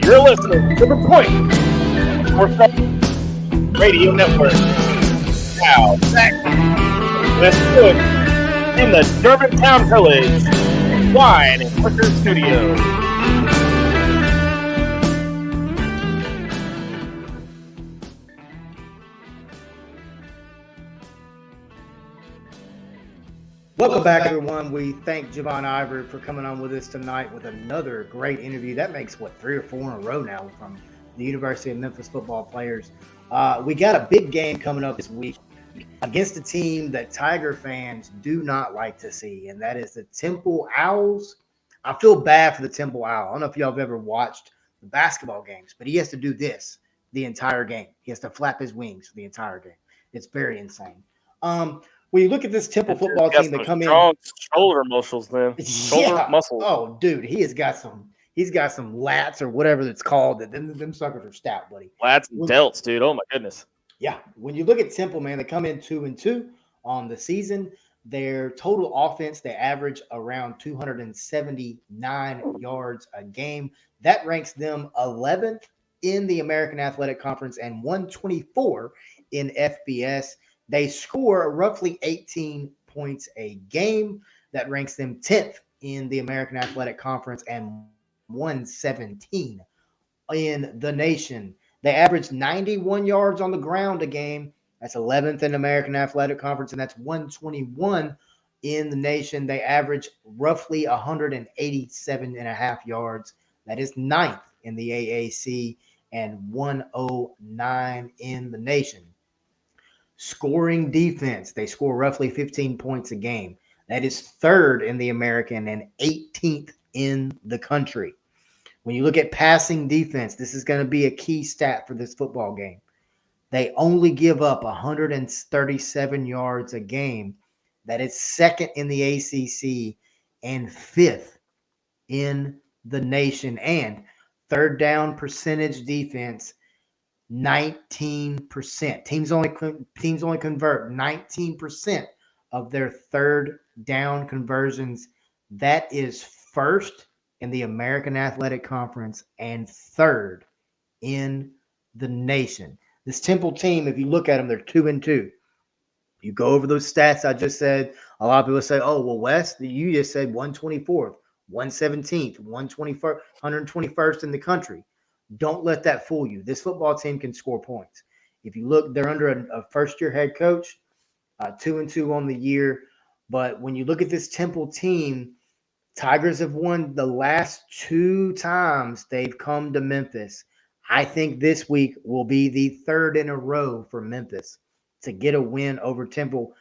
You're listening to The Point 24/7 Radio Network. Now, back with Cook in the Germantown Village Wine and Liquor Studio. Welcome back, everyone. We thank Javon Ivory for coming on with us tonight with another great interview. That makes, 3 or 4 in a row now from the University of Memphis football players. We got a big game coming up this week against a team that Tiger fans do not like to see, and that is the Temple Owls. I feel bad for the Temple Owl. I don't know if y'all have ever watched the basketball games, but he has to do this the entire game. He has to flap his wings for the entire game. It's very insane. When you look at this Temple football team that come strong shoulder muscles, man. Shoulder muscles. Oh, dude, he's got some lats or whatever it's called. Them suckers are stout, buddy. Lats and delts, dude. Oh my goodness. Yeah. When you look at Temple, man, they come in 2-2 on the season. Their total offense, they average around 279 yards a game. That ranks them 11th in the American Athletic Conference and 124 in FBS. They score roughly 18 points a game. That ranks them 10th in the American Athletic Conference and 117 in the nation. They average 91 yards on the ground a game. That's 11th in the American Athletic Conference, and that's 121 in the nation. They average roughly 187.5 yards. That is 9th in the AAC and 109 in the nation. Scoring defense, they score roughly 15 points a game. That is 3rd in the American and 18th in the country. When you look at passing defense, this is going to be a key stat for this football game. They only give up 137 yards a game. That is 2nd in the ACC and 5th in the nation. And third down percentage defense, 19%. Teams only convert 19% of their third down conversions. That is 1st in the American Athletic Conference and 3rd in the nation. This Temple team, if you look at them, they're 2-2. You go over those stats I just said. A lot of people say, "Oh, well, Wes, you just said 124th, 117th, 121st in the country." Don't let that fool you. This football team can score points. If you look, they're under a first-year head coach, 2-2 on the year. But when you look at this Temple team, Tigers have won the last 2 times they've come to Memphis. I think this week will be the 3rd in a row for Memphis to get a win over Temple.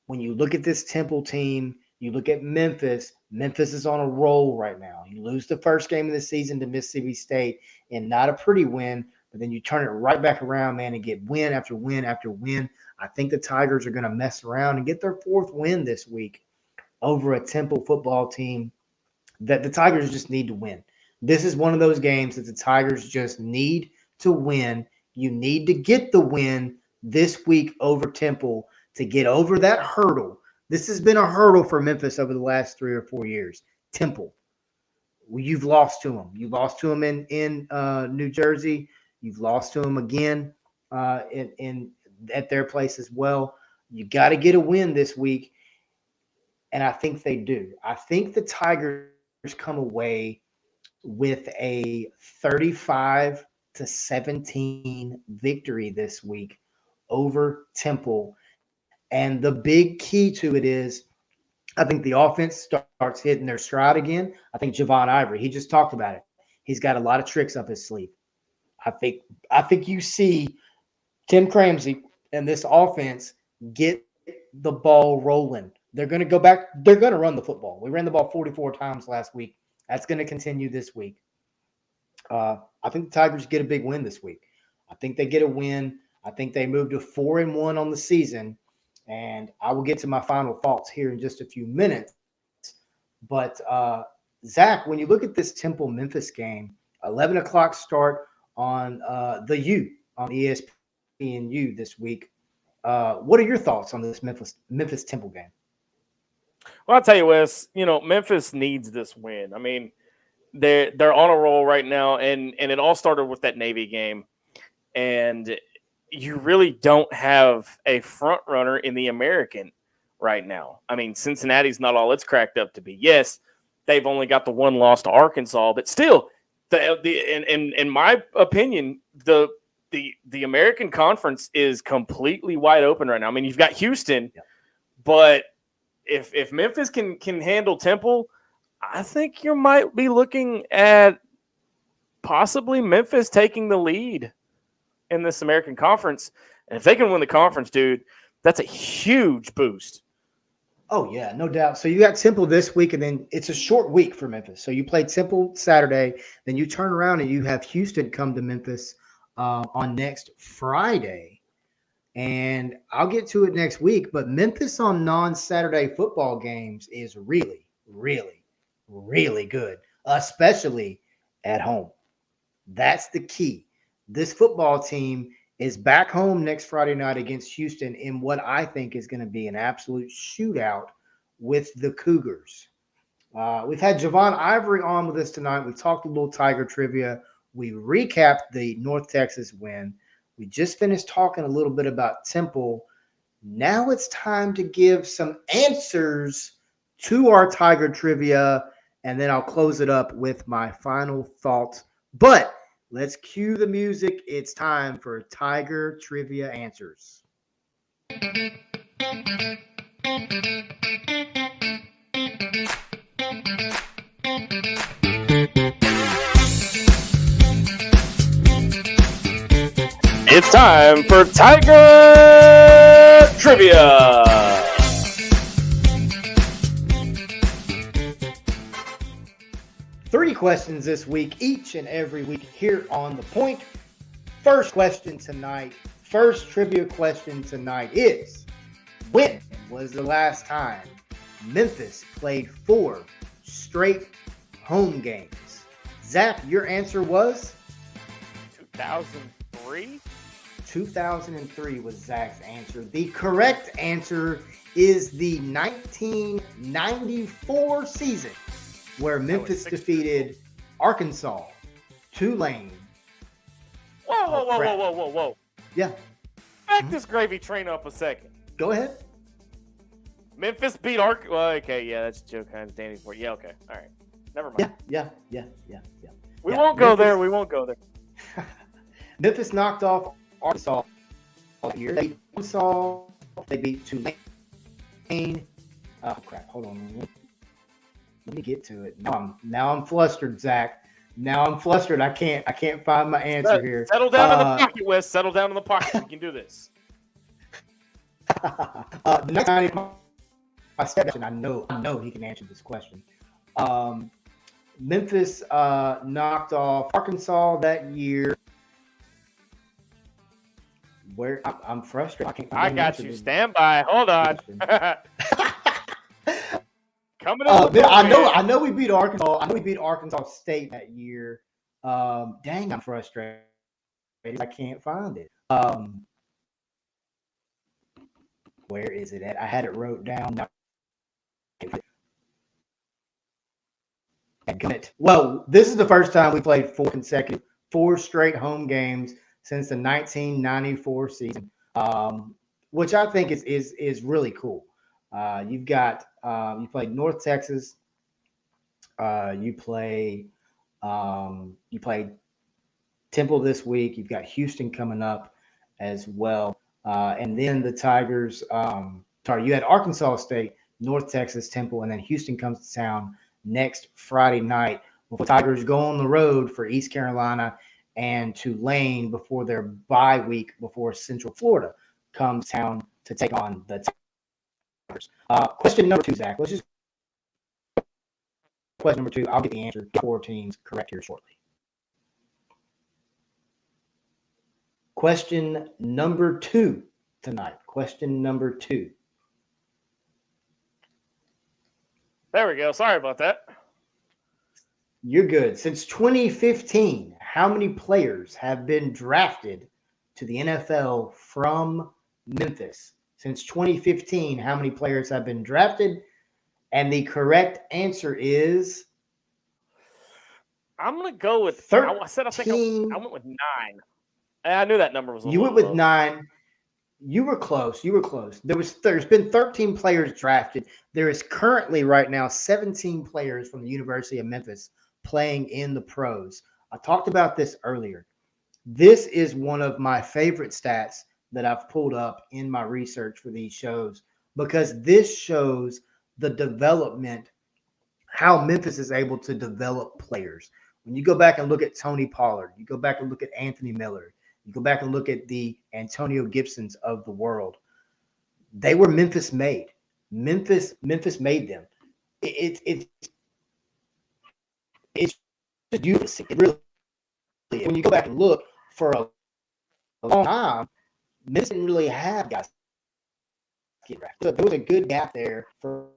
When you look at this Temple team, you look at Memphis. Memphis is on a roll right now. You lose the first game of the season to Mississippi State, and not a pretty win, but then you turn it right back around, man, and get win after win after win. I think the Tigers are going to mess around and get their 4th win this week over a Temple football team that the Tigers just need to win. This is one of those games that the Tigers just need to win. You need to get the win this week over Temple to get over that hurdle. This has been a hurdle for Memphis over the last 3 or 4 years. Temple. You've lost to them. You lost to them in New Jersey. You've lost to them again at their place as well. You got to get a win this week, and I think they do. I think the Tigers come away with a 35-17 victory this week over Temple. And the big key to it is I think the offense starts hitting their stride again. I think Javon Ivory, he just talked about it. He's got a lot of tricks up his sleeve. I think you see Tim Cramsey and this offense get the ball rolling. They're going to go back. They're going to run the football. We ran the ball 44 times last week. That's going to continue this week. I think the Tigers get a big win this week. I think they get a win. I think they move to 4-1 on the season. And I will get to my final thoughts here in just a few minutes. But, Zach, when you look at this Temple-Memphis game, 11 o'clock start on the U, on ESPNU this week. What are your thoughts on this Memphis-Temple game? Well, I'll tell you, Wes, Memphis needs this win. I mean, they're on a roll right now, and it all started with that Navy game. and you really don't have a front runner in the American right now. I mean, Cincinnati's not all it's cracked up to be. Yes, they've only got the one loss to Arkansas, but still, in my opinion, the American Conference is completely wide open right now. I mean, you've got Houston, but if Memphis can handle Temple, I think you might be looking at possibly Memphis taking the lead in this American Conference. And if they can win the conference, dude, that's a huge boost. Oh, yeah, no doubt. So you got Temple this week, and then it's a short week for Memphis. So you play Temple Saturday, then you turn around and you have Houston come to Memphis on next Friday. And I'll get to it next week, but Memphis on non-Saturday football games is really, really, really good, especially at home. That's the key. This football team is back home next Friday night against Houston in what I think is going to be an absolute shootout with the Cougars. We've had Javon Ivory on with us tonight. We talked a little Tiger trivia. We recapped the North Texas win. We just finished talking a little bit about Temple. Now it's time to give some answers to our Tiger trivia, and then I'll close it up with my final thoughts. But let's cue the music. It's time for Tiger Trivia Answers. It's time for Tiger Trivia. 30 questions this week, each and every week here on The Point. First question tonight, first trivia question tonight is, when was the last time Memphis played 4 straight home games? Zach, your answer was? 2003? 2003 was Zach's answer. The correct answer is the 1994 season, where Memphis defeated Arkansas, Tulane. Whoa. Yeah. Back this gravy train up a second. Go ahead. Memphis beat Arkansas. Well, okay, yeah, that's Joe Kine's standing for it. Yeah, okay. All right. Never mind. Yeah. We won't go there. We won't go there. Memphis knocked off Arkansas all year. They beat Arkansas. They beat Tulane. Oh, crap. Hold on. Let me get to it. Now I'm flustered, Zach. Now I'm flustered. I can't find my answer here. Settle down in the pocket, Wes. Settle down in the pocket. We can do this. Next time, my step, I know he can answer this question. Memphis knocked off Arkansas that year. Where I'm frustrated. I can't find I got you. Stand by. Hold on. Coming up. I know we beat Arkansas. I know we beat Arkansas State that year. Dang, I'm frustrated. I can't find it. Where is it at? I had it wrote down. Well, this is the first time we played 4 straight home games since the 1994 season, which I think is really cool. You've got you played North Texas. You played Temple this week. You've got Houston coming up as well, and then the Tigers. You had Arkansas State, North Texas, Temple, and then Houston comes to town next Friday night. Before Tigers go on the road for East Carolina and Tulane before their bye week before Central Florida comes town to take on the Tigers. Question number 2, Zach. Let's just question number 2. I'll get the answer. 4 teams correct here shortly. Question number 2 tonight. Question number 2. There we go. Sorry about that. You're good. Since 2015, how many players have been drafted to the NFL from Memphis? Since 2015, how many players have been drafted? And the correct answer is I'm going to go with 13. I went with 9. I knew that number was a You little went with low. 9. You were close. You were close. There's been 13 players drafted. There is currently right now 17 players from the University of Memphis playing in the pros. I talked about this earlier. This is one of my favorite stats that I've pulled up in my research for these shows because this shows the development, how Memphis is able to develop players. When you go back and look at Tony Pollard, you go back and look at Anthony Miller, you go back and look at the Antonio Gibsons of the world, they were Memphis made. Memphis made them. It's just beautiful. It really is. When you go back and look for a long time, Memphis didn't really have guys get drafted. So there was a good gap there for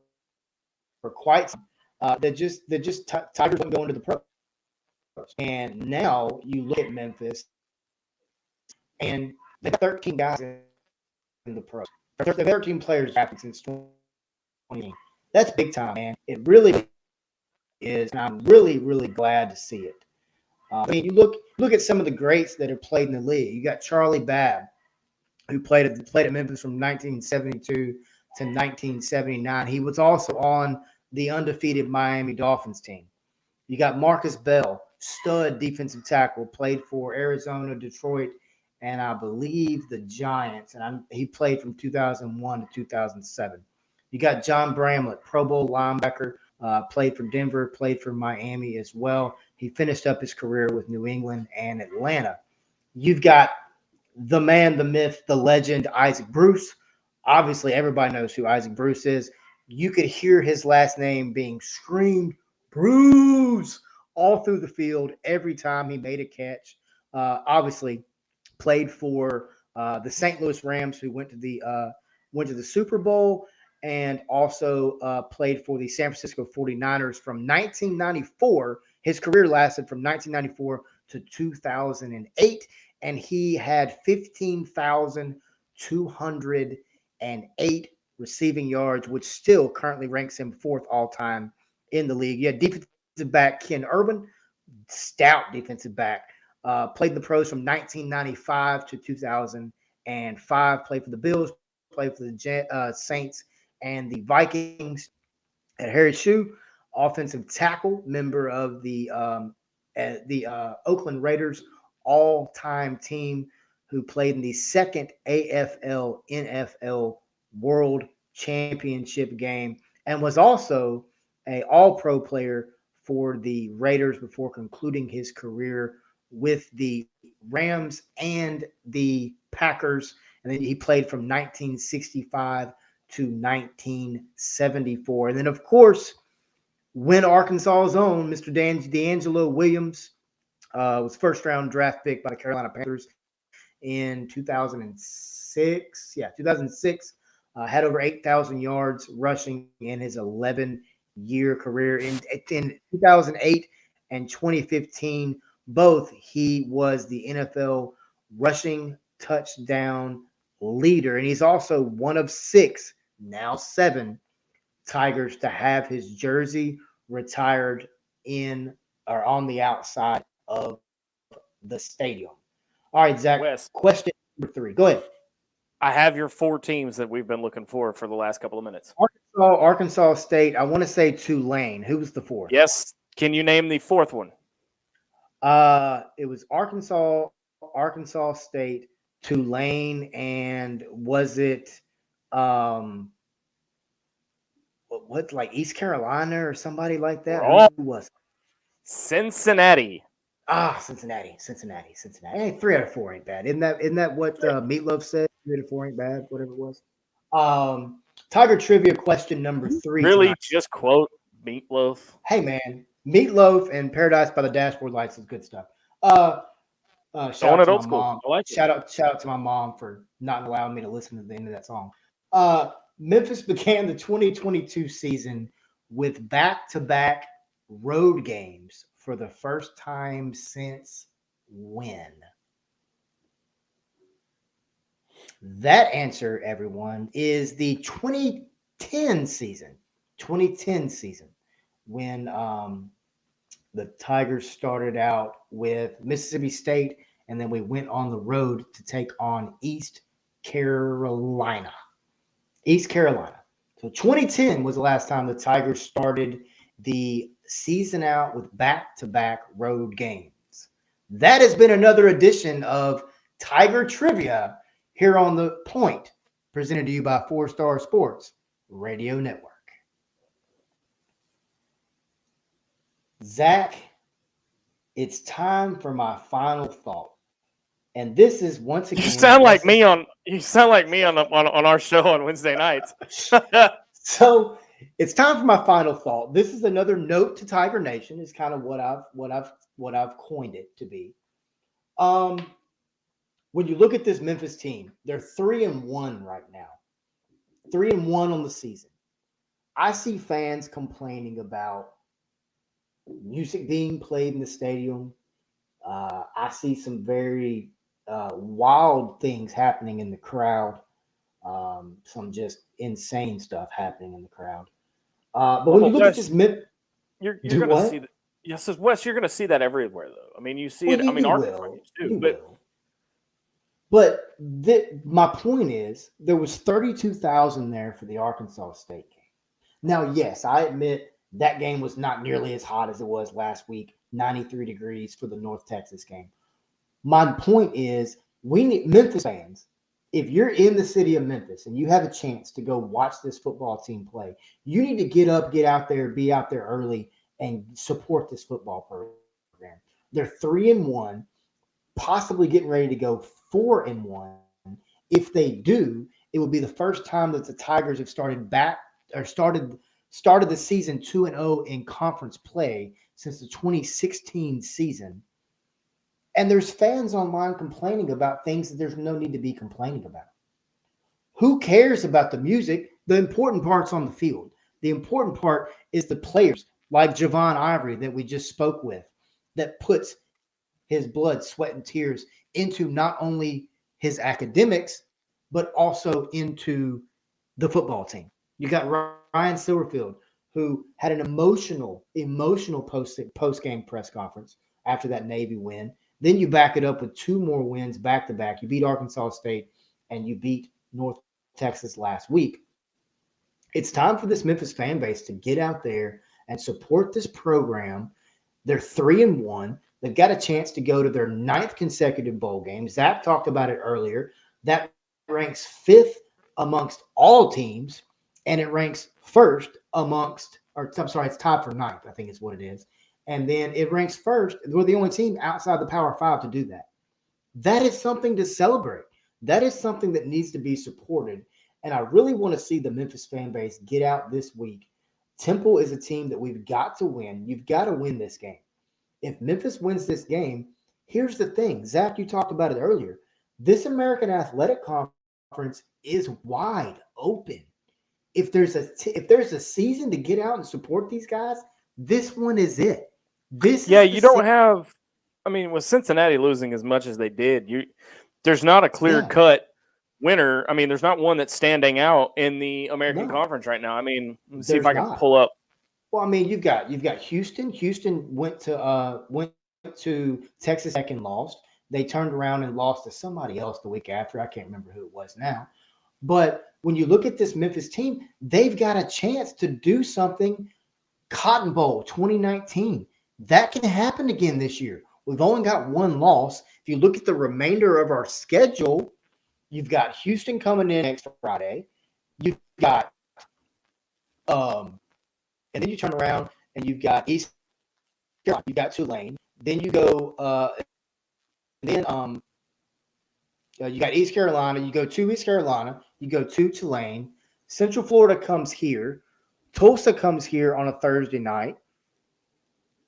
quite some that just Tigers wouldn't go into the pros. And now you look at Memphis, and they have 13 guys in the pros. There are 13 players drafted since 2020. That's big time, man. It really is, and I'm really, really glad to see it. I mean, you look at some of the greats that have played in the league. You got Charlie Babb, who played at Memphis from 1972 to 1979. He was also on the undefeated Miami Dolphins team. You got Marcus Bell, stud defensive tackle, played for Arizona, Detroit, and I believe the Giants. And he played from 2001 to 2007. You got John Bramlett, Pro Bowl linebacker, played for Denver, played for Miami as well. He finished up his career with New England and Atlanta. You've got the man, the myth, the legend, Isaac Bruce. Obviously, everybody knows who Isaac Bruce is. You could hear his last name being screamed, Bruce, all through the field every time he made a catch. Obviously, played for the St. Louis Rams, who went to the Super Bowl, and also played for the San Francisco 49ers from 1994. His career lasted from 1994 to 2008, and he had 15,208 receiving yards, which still currently ranks him 4th all-time in the league. You had defensive back Ken Urban, stout defensive back, played in the pros from 1995 to 2005, played for the Bills, played for the Saints and the Vikings. At Harry Shue, offensive tackle, member of the Oakland Raiders all-time team, who played in the second AFL NFL World Championship game and was also an all-pro player for the Raiders before concluding his career with the Rams and the Packers. And then he played from 1965 to 1974. And then, of course, when Arkansas's own Mr. D'Angelo Williams was first-round draft pick by the Carolina Panthers in 2006. Yeah, 2006. Had over 8,000 yards rushing in his 11-year career. In 2008 and 2015, both he was the NFL rushing touchdown leader. And he's also one of 6, now 7, Tigers to have his jersey retired in or on the outside of the stadium. All right, Zach, Wes, question number 3. Go ahead. I have your 4 teams that we've been looking for the last couple of minutes. Arkansas State. I want to say Tulane. Who was the 4th? Yes. Can you name the 4th one? It was Arkansas State, Tulane, and was it what like East Carolina or somebody like that? Who was it? Cincinnati. Cincinnati. Hey, 3 out of 4 ain't bad. Isn't that what Meatloaf said? 3 out of 4 ain't bad, whatever it was. Tiger trivia question number 3. Really, tonight. just quote Meatloaf? Hey, man, Meatloaf and Paradise by the Dashboard Lights is good stuff. Shout out to my mom. Shout out to my mom for not allowing me to listen to the end of that song. Memphis began the 2022 season with back-to-back road games for the first time since when? That answer, everyone, is the 2010 season. 2010 season, when the Tigers started out with Mississippi State and then we went on the road to take on East Carolina. East Carolina. So 2010 was the last time the Tigers started the season out with back-to-back road games. That has been another edition of Tiger Trivia here on The Point, presented to you by 4 Star Sports Radio Network. Zach, it's time for my final thought. And this is once again. You sound like me on our show on Wednesday nights. So it's time for my final thought. This is another note to Tiger Nation. Is kind of what I've coined it to be. When you look at this Memphis team, they're 3-1 right now. 3-1 on the season. I see fans complaining about music being played in the stadium. I see some very wild things happening in the crowd. Some just insane stuff happening in the crowd. But when you look at this, you're going to see that. Yes, Wes, you're going to see that everywhere, though. I mean, you see it. I mean, Arkansas too. But my point is, there was 32,000 there for the Arkansas State game. Now, yes, I admit that game was not nearly as hot as it was last week. 93 degrees for the North Texas game. My point is, we need Memphis fans. If you're in the city of Memphis and you have a chance to go watch this football team play, you need to get up, get out there, be out there early, and support this football program. They're 3-1, possibly getting ready to go 4-1. If they do, it will be the first time that the Tigers have started the season 2-0 in conference play since the 2016 season. And there's fans online complaining about things that there's no need to be complaining about. Who cares about the music? The important part's on the field. The important part is the players like Javon Ivory that we just spoke with, that puts his blood, sweat, and tears into not only his academics, but also into the football team. You got Ryan Silverfield, who had an emotional post-game press conference after that Navy win. Then you back it up with 2 more wins back-to-back. You beat Arkansas State and you beat North Texas last week. It's time for this Memphis fan base to get out there and support this program. They're 3-1. They've got a chance to go to their 9th consecutive bowl game. Zach talked about it earlier. That ranks 5th amongst all teams, and it ranks 1st it's tied for 9th, I think is what it is. And then it ranks 1st. We're the only team outside the Power 5 to do that. That is something to celebrate. That is something that needs to be supported. And I really want to see the Memphis fan base get out this week. Temple is a team that we've got to win. You've got to win this game. If Memphis wins this game, here's the thing. Zach, you talked about it earlier. This American Athletic Conference is wide open. If there's a season to get out and support these guys, this one is it. You don't have. I mean, with Cincinnati losing as much as they did, there's not a clear-cut winner. I mean, there's not one that's standing out in the American Conference right now. I mean, let me see if I can pull up. Well, I mean, you've got Houston. Houston went to Texas Tech and lost. They turned around and lost to somebody else the week after. I can't remember who it was now. But when you look at this Memphis team, they've got a chance to do something. Cotton Bowl 2019. That can happen again this year. We've only got 1 loss. If you look at the remainder of our schedule, you've got Houston coming in next Friday. You've got and then you turn around and you've got East Carolina. You've got Tulane. Then you go you got East Carolina. You go to East Carolina. You go to Tulane. Central Florida comes here. Tulsa comes here on a Thursday night.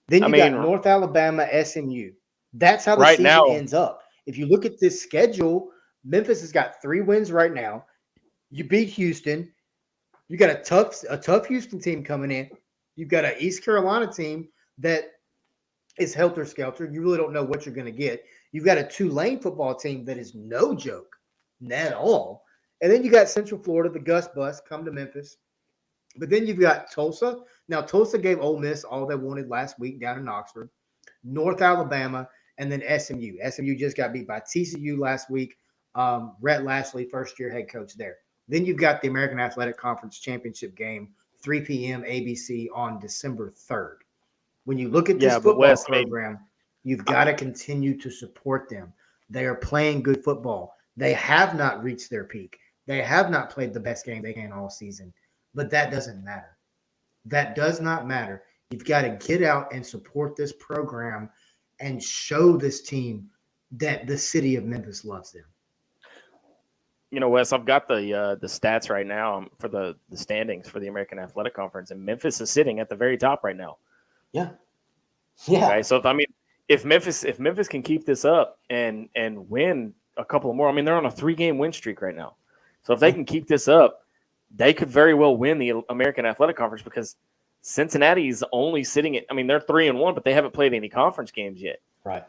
Then you got North Alabama, SMU. That's how the season ends up. If you look at this schedule, Memphis has got 3 wins right now. You beat Houston. You got a tough Houston team coming in. You've got an East Carolina team that is helter-skelter. You really don't know what you're going to get. You've got a Tulane football team that is no joke, not at all. And then you got Central Florida, the Gus Bus, come to Memphis. But then you've got Tulsa. Now, Tulsa gave Ole Miss all they wanted last week down in Oxford, North Alabama, and then SMU. SMU just got beat by TCU last week. Rhett Lashley, first-year head coach there. Then you've got the American Athletic Conference Championship game, 3 p.m. ABC on December 3rd. When you look at this football program, you've got to continue to support them. They are playing good football. They have not reached their peak. They have not played the best game they can all season. But that doesn't matter. That does not matter. You've got to get out and support this program and show this team that the city of Memphis loves them. You know, Wes, I've got the stats right now for the standings for the American Athletic Conference, and Memphis is sitting at the very top right now. Yeah. Yeah. Okay, so if Memphis can keep this up and win a couple more, they're on a 3-game win streak right now. So if they can keep this up, they could very well win the American Athletic Conference because Cincinnati's only sitting at, they're 3-1, but they haven't played any conference games yet. Right.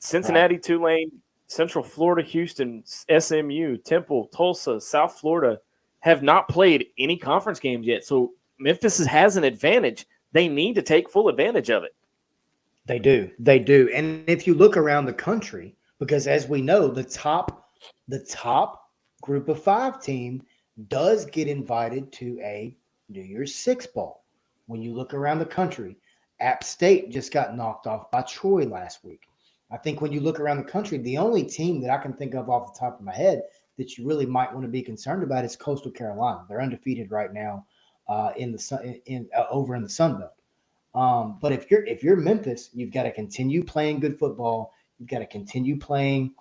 Cincinnati, right. Tulane, Central Florida, Houston, SMU, Temple, Tulsa, South Florida have not played any conference games yet. So Memphis has an advantage. They need to take full advantage of it. They do. They do. And if you look around the country, because as we know, the top group of 5 team does get invited to a New Year's Six Bowl. When you look around the country, App State just got knocked off by Troy last week. I think when you look around the country, the only team that I can think of off the top of my head that you really might want to be concerned about is Coastal Carolina. They're undefeated right now over in the Sun Belt. But if you're Memphis, you've got to continue playing good football. You've got to continue playing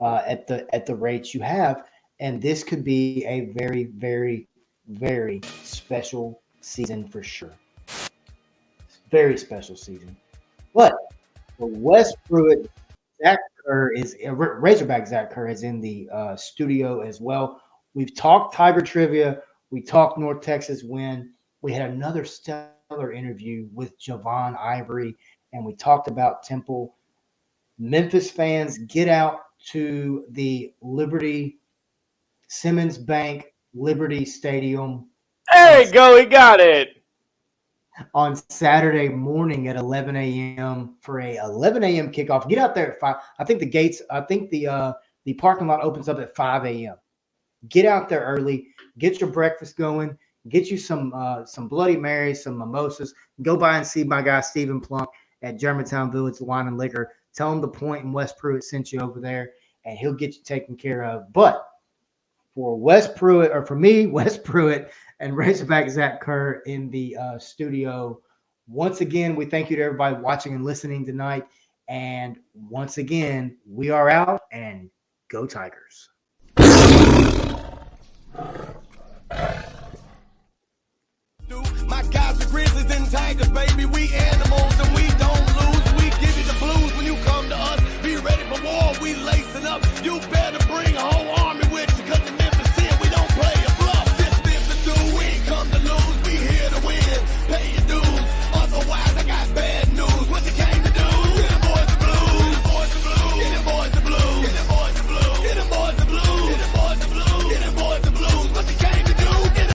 at the rates you have, and this could be a very, very, very special season for sure. Very special season. But for Wes Pruitt, Razorback Zach Kerr is in the studio as well. We've talked Tiger Trivia. We talked North Texas win. We had another stellar interview with Javon Ivory, and we talked about Temple. Memphis fans, get out to the Simmons Bank Liberty Stadium. There you go. He got it. On Saturday morning at 11 a.m. for a 11 a.m. kickoff. Get out there at 5. I think the parking lot opens up at 5 a.m. Get out there early. Get your breakfast going. Get you some Bloody Marys, some mimosas. Go by and see my guy Stephen Plunk at Germantown Village Wine and Liquor. Tell him the Point and Wes Pruitt sent you over there, and he'll get you taken care of. But for Wes Pruitt, or for me, Wes Pruitt, and Razorback Zach Kerr in the studio. Once again, we thank you to everybody watching and listening tonight. And once again, we are out, and go Tigers. My guys are Grizzlies and Tigers, baby. We animals and we don't lose. We give you the blues when you come to us. Be ready for war. We lacing up. You better